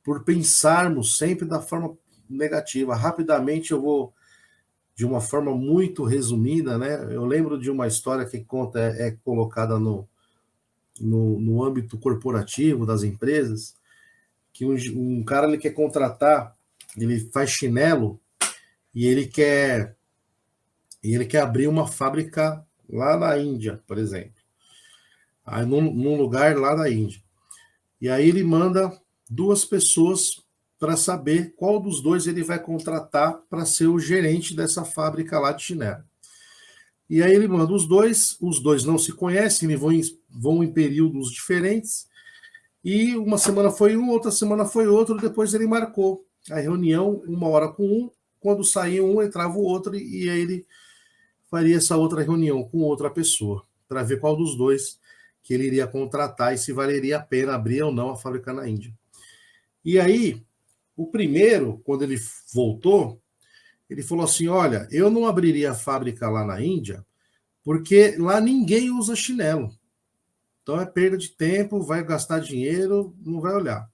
por pensarmos sempre da forma negativa. Rapidamente eu vou, de uma forma muito resumida, né? Eu lembro de uma história que conta, é colocada no âmbito corporativo das empresas, que um cara ele quer contratar, ele faz chinelo e ele quer abrir uma fábrica lá na Índia, por exemplo. Aí num lugar lá na Índia. E aí ele manda 2 pessoas para saber qual dos 2 ele vai contratar para ser o gerente dessa fábrica lá de chinelo. E aí ele manda os dois não se conhecem, eles vão em períodos diferentes, e uma semana foi um, outra semana foi outro, depois ele marcou a reunião, 1 hora com um, quando saía um, entrava o outro, e aí ele faria essa outra reunião com outra pessoa, para ver qual dos 2 que ele iria contratar e se valeria a pena abrir ou não a fábrica na Índia. E aí, o primeiro, quando ele voltou, ele falou assim: olha, eu não abriria a fábrica lá na Índia, porque lá ninguém usa chinelo. Então é perda de tempo, vai gastar dinheiro, não vai olhar.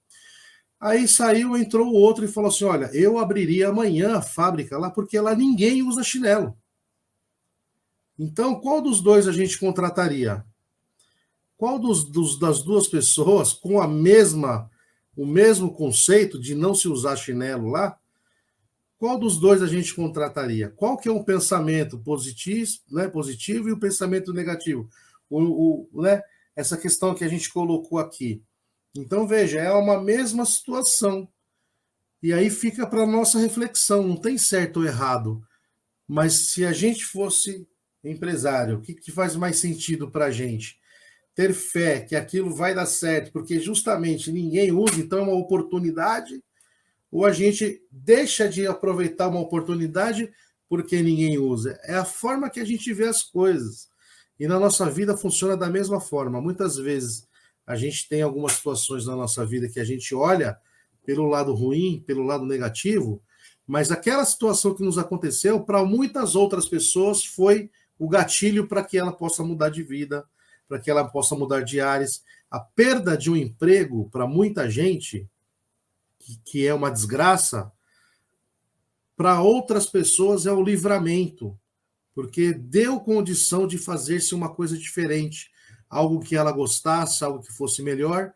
Aí saiu, entrou o outro e falou assim: olha, eu abriria amanhã a fábrica lá, porque lá ninguém usa chinelo. Então, qual dos 2 a gente contrataria? Qual das 2 pessoas com o mesmo conceito de não se usar chinelo lá, qual dos 2 a gente contrataria? Qual que é um pensamento positivo e o pensamento negativo? Né, essa questão que a gente colocou aqui. Então, veja, é uma mesma situação. E aí fica para a nossa reflexão, não tem certo ou errado. Mas se a gente fosse empresário, o que faz mais sentido para a gente? Ter fé que aquilo vai dar certo, porque justamente ninguém usa, então é uma oportunidade, ou a gente deixa de aproveitar uma oportunidade porque ninguém usa? É a forma que a gente vê as coisas. E na nossa vida funciona da mesma forma. Muitas vezes a gente tem algumas situações na nossa vida que a gente olha pelo lado ruim, pelo lado negativo, mas aquela situação que nos aconteceu, para muitas outras pessoas, foi o gatilho para que ela possa mudar de vida, para que ela possa mudar de ares. A perda de um emprego, para muita gente, que é uma desgraça, para outras pessoas é o livramento, porque deu condição de fazer-se uma coisa diferente, algo que ela gostasse, algo que fosse melhor,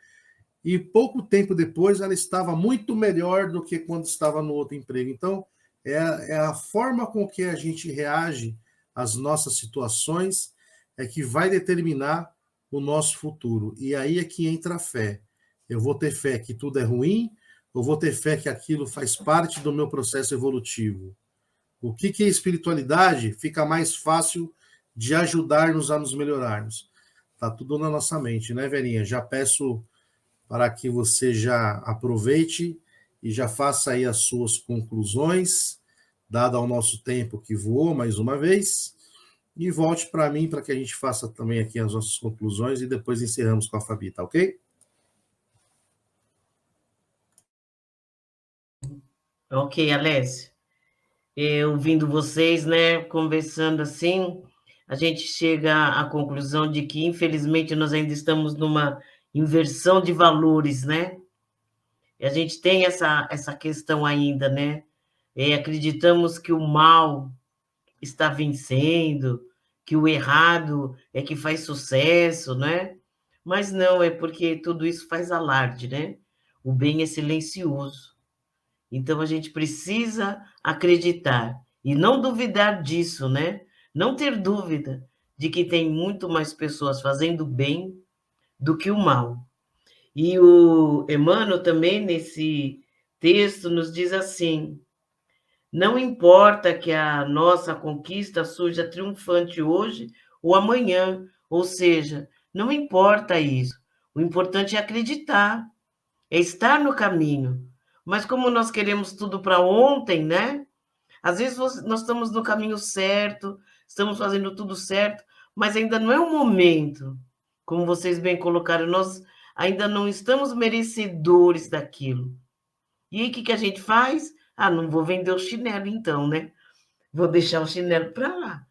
e pouco tempo depois ela estava muito melhor do que quando estava no outro emprego. Então, é a forma com que a gente reage às nossas situações é que vai determinar o nosso futuro. E aí é que entra a fé. Eu vou ter fé que tudo é ruim, ou vou ter fé que aquilo faz parte do meu processo evolutivo? O que é espiritualidade? Fica mais fácil de ajudar-nos a nos melhorarmos. Está tudo na nossa mente, né, Verinha? Já peço para que você já aproveite e já faça aí as suas conclusões, dado ao nosso tempo que voou mais uma vez, e volte para mim para que a gente faça também aqui as nossas conclusões e depois encerramos com a Fabi, tá ok? Ok, Alessio. Ouvindo vocês, né, conversando assim, a gente chega à conclusão de que, infelizmente, nós ainda estamos numa inversão de valores, né? E a gente tem essa questão ainda, né? Acreditamos que o mal está vencendo, que o errado é que faz sucesso, né? Mas não, é porque tudo isso faz alarde, né? O bem é silencioso. Então, a gente precisa acreditar e não duvidar disso, né? Não ter dúvida de que tem muito mais pessoas fazendo bem do que o mal. E o Emmanuel também, nesse texto, nos diz assim: não importa que a nossa conquista surja triunfante hoje ou amanhã, ou seja, não importa isso. O importante é acreditar, é estar no caminho. Mas como nós queremos tudo para ontem, né? Às vezes nós estamos no caminho certo, estamos fazendo tudo certo, mas ainda não é o momento. Como vocês bem colocaram, nós ainda não estamos merecedores daquilo. E aí, o que a gente faz? Ah, não vou vender o chinelo, então, né? Vou deixar o chinelo para lá.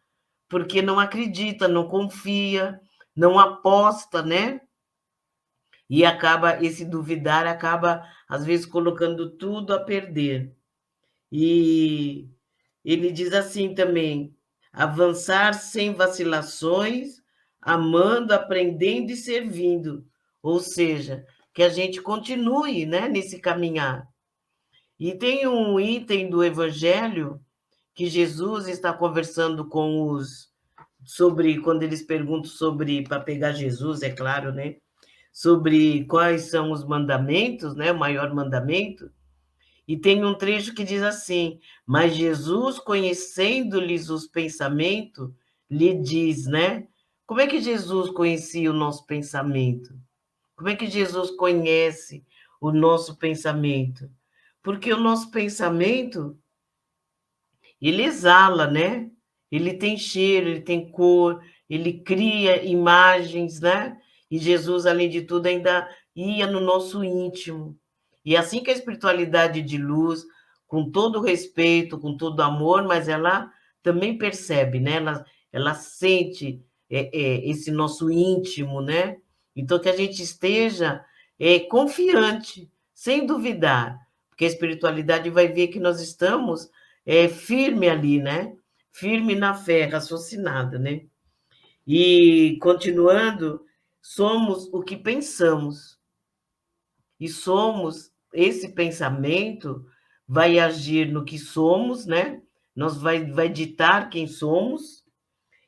Porque não acredita, não confia, não aposta, né? E acaba, esse duvidar acaba, às vezes, colocando tudo a perder. E ele diz assim também: avançar sem vacilações, amando, aprendendo e servindo. Ou seja, que a gente continue, né, nesse caminhar. E tem um item do Evangelho que Jesus está conversando com os sobre quando eles perguntam sobre para pegar Jesus, é claro, né? Sobre quais são os mandamentos, né? O maior mandamento. E tem um trecho que diz assim: mas Jesus, conhecendo-lhes os pensamentos, lhe diz, né? Como é que Jesus conhecia o nosso pensamento? Como é que Jesus conhece o nosso pensamento? Porque o nosso pensamento, ele exala, né? Ele tem cheiro, ele tem cor, ele cria imagens, né? E Jesus, além de tudo, ainda ia no nosso íntimo. E é assim que a espiritualidade de luz, com todo respeito, com todo amor, mas ela também percebe, né? Ela sente esse nosso íntimo, né? Então, que a gente esteja confiante, sem duvidar, porque a espiritualidade vai ver que nós estamos firme ali, né? Firme na fé, raciocinada, né? E, continuando, somos o que pensamos. E somos, esse pensamento vai agir no que somos, né? Vai ditar quem somos,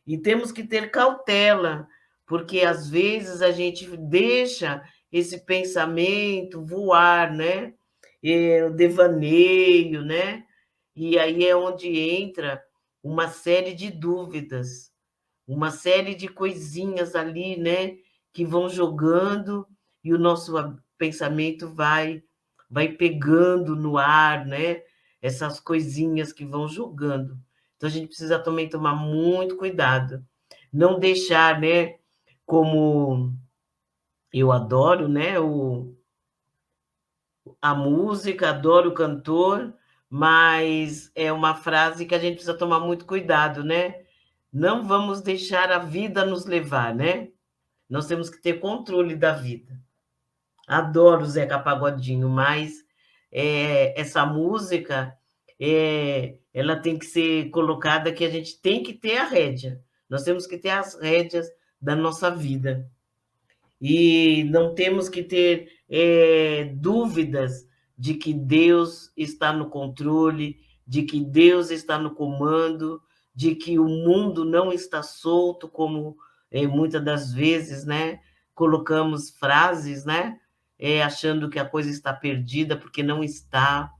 e temos que ter cautela, porque às vezes a gente deixa esse pensamento voar, né? O devaneio, né? E aí é onde entra uma série de dúvidas, uma série de coisinhas ali, né? Que vão jogando e o nosso pensamento vai pegando no ar, né? Essas coisinhas que vão jogando. Então, a gente precisa também tomar muito cuidado. Não deixar, né? Como eu adoro, né? A música, adoro o cantor, mas é uma frase que a gente precisa tomar muito cuidado, né? Não vamos deixar a vida nos levar, né? Nós temos que ter controle da vida. Adoro o Zeca Pagodinho, mas essa música ela tem que ser colocada que a gente tem que ter a rédea. Nós temos que ter as rédeas da nossa vida. E não temos que ter dúvidas de que Deus está no controle, de que Deus está no comando, de que o mundo não está solto, como muitas das vezes, né, colocamos frases, né, achando que a coisa está perdida, porque não está,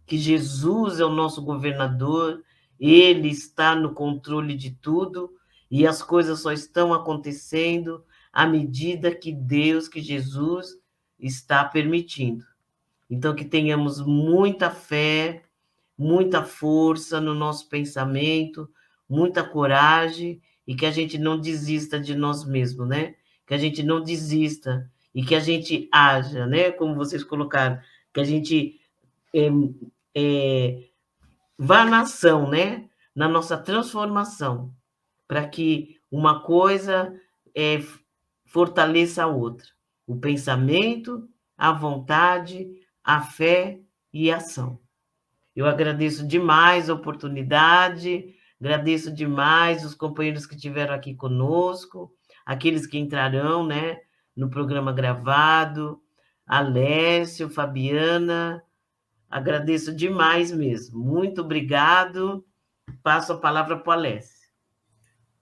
que Jesus é o nosso governador, ele está no controle de tudo, e as coisas só estão acontecendo à medida que Deus, que Jesus está permitindo. Então, que tenhamos muita fé, muita força no nosso pensamento, muita coragem, e que a gente não desista de nós mesmos, né? Que a gente não desista e que a gente haja, né? Como vocês colocaram, que a gente vá na ação, né? Na nossa transformação, para que uma coisa fortaleça a outra. O pensamento, a vontade, a fé e a ação. Eu agradeço demais a oportunidade, agradeço demais os companheiros que estiveram aqui conosco, aqueles que entrarão, né, no programa gravado, Alessio, Fabiana, agradeço demais mesmo. Muito obrigado. Passo a palavra para o Alessio.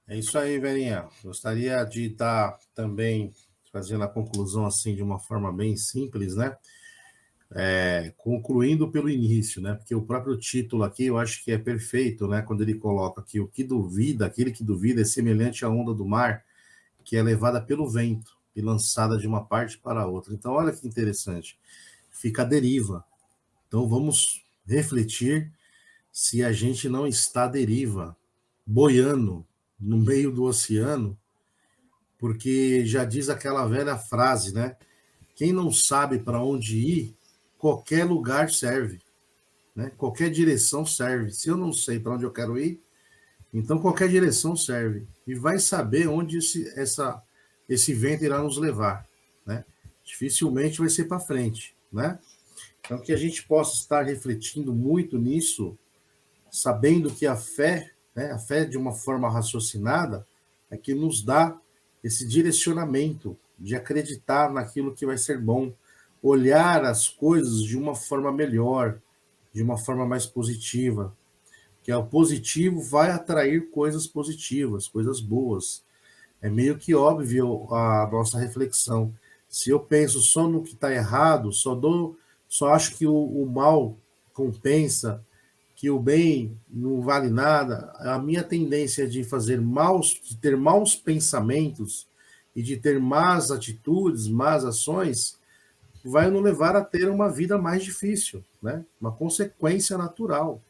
É isso aí, Verinha. Gostaria de estar também fazendo a conclusão assim de uma forma bem simples, né? Concluindo pelo início, né? Porque o próprio título aqui eu acho que é perfeito, né? Quando ele coloca que o que duvida, aquele que duvida é semelhante à onda do mar, que é levada pelo vento e lançada de uma parte para a outra. Então, olha que interessante. Fica a deriva. Então, vamos refletir se a gente não está à deriva, boiando no meio do oceano, porque já diz aquela velha frase, né? Quem não sabe para onde ir, qualquer lugar serve, né? Qualquer direção serve. Se eu não sei para onde eu quero ir, então qualquer direção serve. E vai saber onde esse vento irá nos levar, né? Dificilmente vai ser para frente, né? Então que a gente possa estar refletindo muito nisso, sabendo que a fé, né, a fé de uma forma raciocinada, é que nos dá esse direcionamento de acreditar naquilo que vai ser bom, olhar as coisas de uma forma melhor, de uma forma mais positiva, que o positivo vai atrair coisas positivas, coisas boas. É meio que óbvio a nossa reflexão. Se eu penso só no que está errado, só acho que o mal compensa, que o bem não vale nada, a minha tendência de ter maus pensamentos e de ter más atitudes, más ações, vai nos levar a ter uma vida mais difícil, né? Uma consequência natural.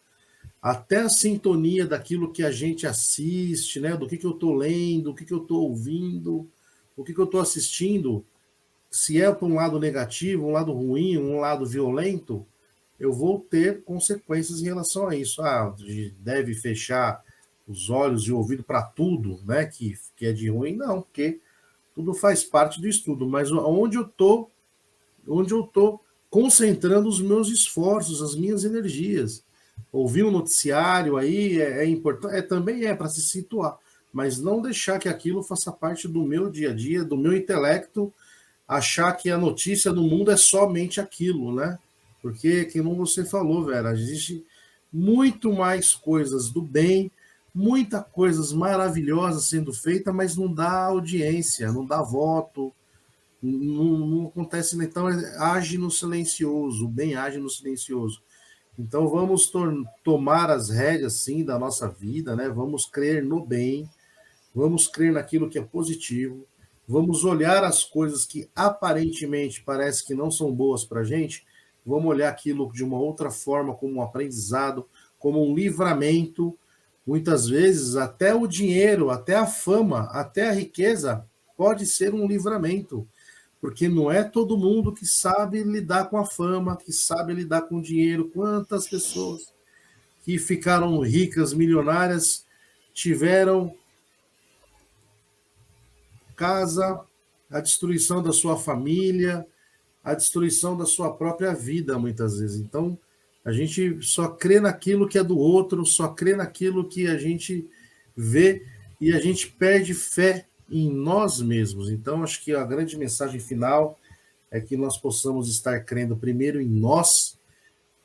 Até a sintonia daquilo que a gente assiste, né? Do que eu estou lendo, o que eu estou ouvindo, o que eu estou assistindo, se é para um lado negativo, um lado ruim, um lado violento, eu vou ter consequências em relação a isso. Deve fechar os olhos e o ouvido para tudo, né? Que é de ruim, não, porque tudo faz parte do estudo, mas onde eu estou concentrando os meus esforços, as minhas energias. Ouvir um noticiário aí é importante, também é para se situar, mas não deixar que aquilo faça parte do meu dia a dia, do meu intelecto, achar que a notícia do mundo é somente aquilo, né? Porque, como você falou, Vera, existe muito mais coisas do bem, muitas coisas maravilhosas sendo feitas, mas não dá audiência, não dá voto, não acontece, então age no silencioso, o bem age no silencioso. Então vamos tomar as rédeas, sim, da nossa vida, né? Vamos crer no bem, vamos crer naquilo que é positivo, vamos olhar as coisas que aparentemente parece que não são boas para a gente, vamos olhar aquilo de uma outra forma, como um aprendizado, como um livramento. Muitas vezes até o dinheiro, até a fama, até a riqueza pode ser um livramento, porque não é todo mundo que sabe lidar com a fama, que sabe lidar com o dinheiro. Quantas pessoas que ficaram ricas, milionárias, tiveram casa, a destruição da sua família, a destruição da sua própria vida, muitas vezes. Então, a gente só crê naquilo que é do outro, só crê naquilo que a gente vê e a gente perde fé em nós mesmos. Então, acho que a grande mensagem final é que nós possamos estar crendo primeiro em nós,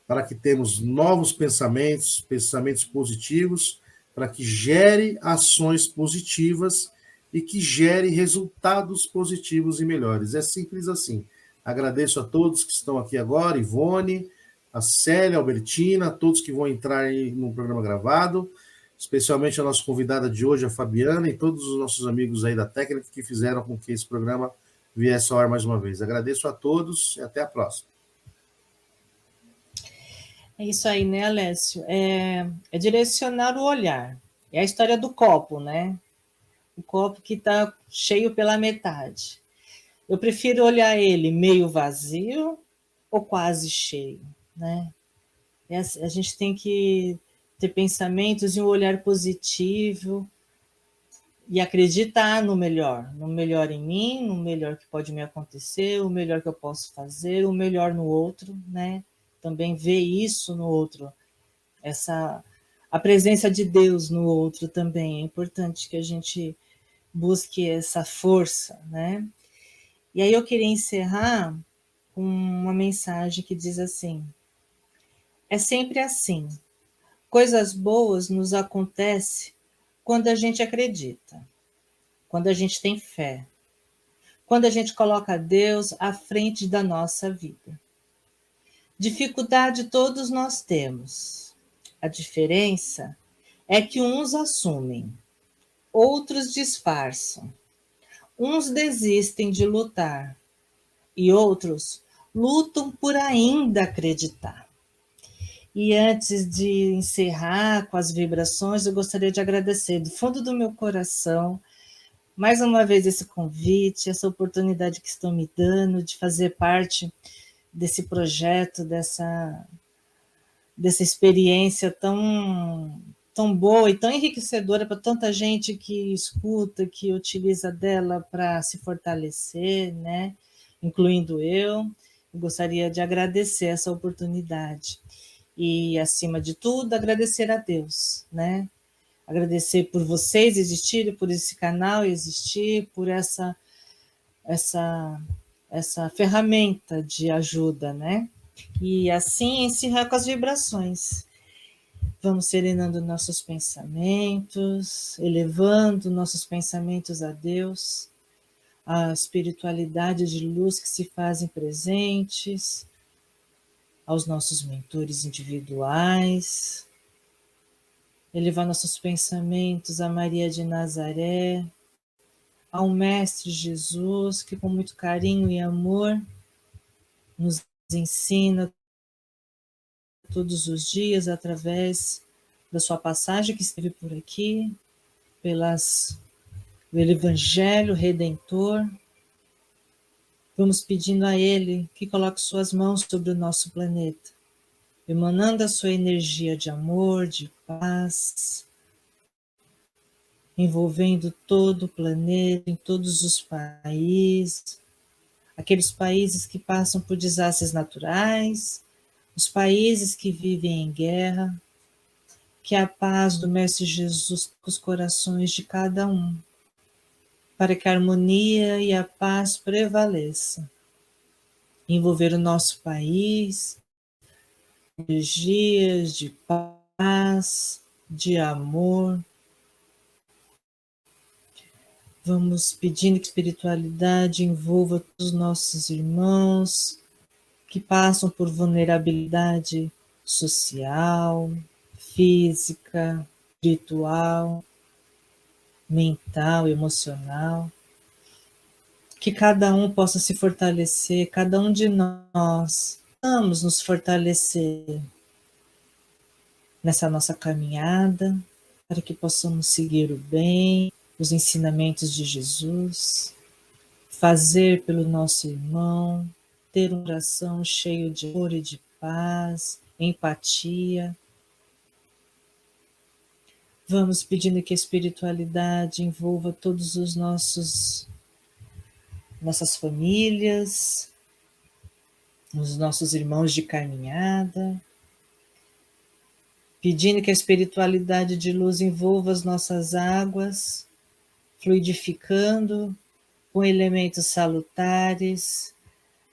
para que temos novos pensamentos, pensamentos positivos, para que gere ações positivas e que gere resultados positivos e melhores. É simples assim. Agradeço a todos que estão aqui agora, Ivone, a Célia, a Albertina, a todos que vão entrar aí no programa gravado, especialmente a nossa convidada de hoje, a Fabiana, e todos os nossos amigos aí da técnica que fizeram com que esse programa viesse ao ar mais uma vez. Agradeço a todos e até a próxima. É isso aí, né, Alessio? É direcionar o olhar. É a história do copo, né? O copo que está cheio pela metade. Eu prefiro olhar ele meio vazio ou quase cheio, né? A gente tem que ter pensamentos e um olhar positivo e acreditar no melhor em mim, no melhor que pode me acontecer, o melhor que eu posso fazer, o melhor no outro, né? Também ver isso no outro, a presença de Deus no outro também. É importante que a gente busque essa força, né? E aí eu queria encerrar com uma mensagem que diz assim: é sempre assim. Coisas boas nos acontecem quando a gente acredita, quando a gente tem fé, quando a gente coloca Deus à frente da nossa vida. Dificuldade todos nós temos. A diferença é que uns assumem, outros disfarçam. Uns desistem de lutar e outros lutam por ainda acreditar. E antes de encerrar com as vibrações, eu gostaria de agradecer do fundo do meu coração mais uma vez esse convite, essa oportunidade que estão me dando de fazer parte desse projeto, dessa experiência tão boa e tão enriquecedora para tanta gente que escuta, que utiliza dela para se fortalecer, né? Incluindo eu. Eu gostaria de agradecer essa oportunidade. E, acima de tudo, agradecer a Deus, né? Agradecer por vocês existirem, por esse canal existir, por essa ferramenta de ajuda, né? E assim encerrar com as vibrações. Vamos serenando nossos pensamentos, elevando nossos pensamentos a Deus, a espiritualidade de luz que se fazem presentes, aos nossos mentores individuais, elevar nossos pensamentos a Maria de Nazaré, ao Mestre Jesus, que com muito carinho e amor nos ensina todos os dias através da sua passagem que esteve por aqui, pelo Evangelho Redentor. Vamos pedindo a Ele que coloque suas mãos sobre o nosso planeta, emanando a sua energia de amor, de paz, envolvendo todo o planeta, em todos os países, aqueles países que passam por desastres naturais, os países que vivem em guerra, que a paz do Mestre Jesus toque os corações de cada um, para que a harmonia e a paz prevaleça. Envolver o nosso país, energias de paz, de amor. Vamos pedindo que a espiritualidade envolva todos os nossos irmãos que passam por vulnerabilidade social, física, espiritual, mental, emocional. Que cada um possa se fortalecer, cada um de nós vamos nos fortalecer nessa nossa caminhada, para que possamos seguir o bem, os ensinamentos de Jesus, fazer pelo nosso irmão, ter um coração cheio de amor e de paz, empatia. Vamos pedindo que a espiritualidade envolva todos os nossas famílias, os nossos irmãos de caminhada, pedindo que a espiritualidade de luz envolva as nossas águas, fluidificando com elementos salutares,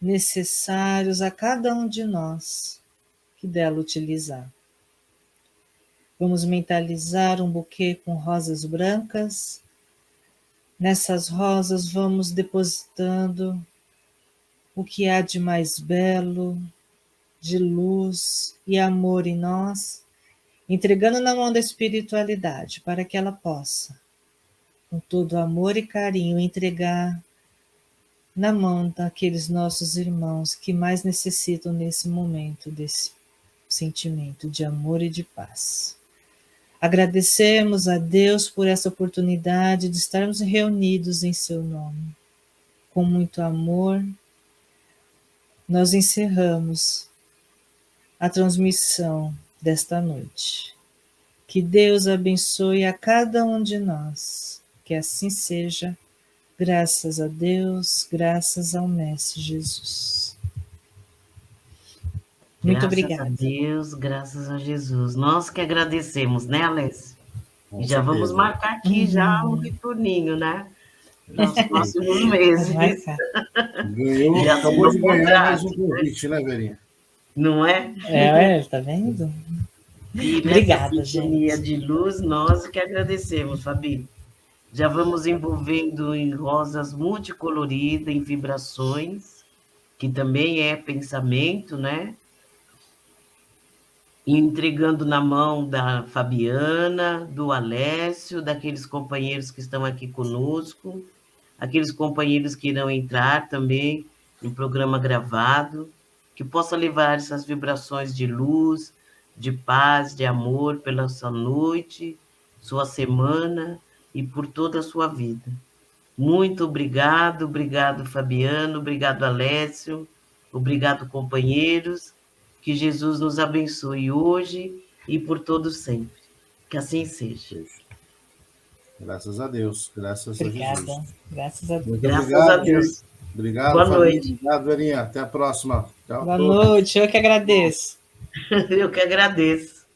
necessários a cada um de nós que dela utilizar. Vamos mentalizar um buquê com rosas brancas. Nessas rosas vamos depositando o que há de mais belo, de luz e amor em nós, entregando na mão da espiritualidade para que ela possa, com todo amor e carinho, entregar na mão daqueles nossos irmãos que mais necessitam nesse momento desse sentimento de amor e de paz. Agradecemos a Deus por essa oportunidade de estarmos reunidos em seu nome. Com muito amor, nós encerramos a transmissão desta noite. Que Deus abençoe a cada um de nós. Que assim seja. Graças a Deus, graças ao Mestre Jesus. Muito obrigada. Graças a Deus, graças a Jesus. Nós que agradecemos, né, Alessio? E já vamos marcar aqui já um retorninho, né? Nos próximos meses. Ganhou, acabou de ganhar mais um convite, né, Verinha? Não é? Tá vendo? E obrigada, gente. De luz, nós que agradecemos, Fabi. Já vamos envolvendo em rosas multicoloridas, em vibrações, que também é pensamento, né? E entregando na mão da Fabiana, do Alessio, daqueles companheiros que estão aqui conosco, aqueles companheiros que irão entrar também em programa gravado, que possa levar essas vibrações de luz, de paz, de amor pela sua noite, sua semana e por toda a sua vida. Muito obrigado, obrigado, Fabiano, obrigado, Alessio, obrigado, companheiros. Que Jesus nos abençoe hoje e por todo sempre. Que assim seja. Graças a Deus, graças Obrigada. a Jesus. Graças a Deus. Muito Graças obrigado, a Deus. Obrigado, Boa Fabi. noite. Obrigado, Verinha. Até a próxima. Tchau. Boa noite, eu que agradeço. Eu que agradeço.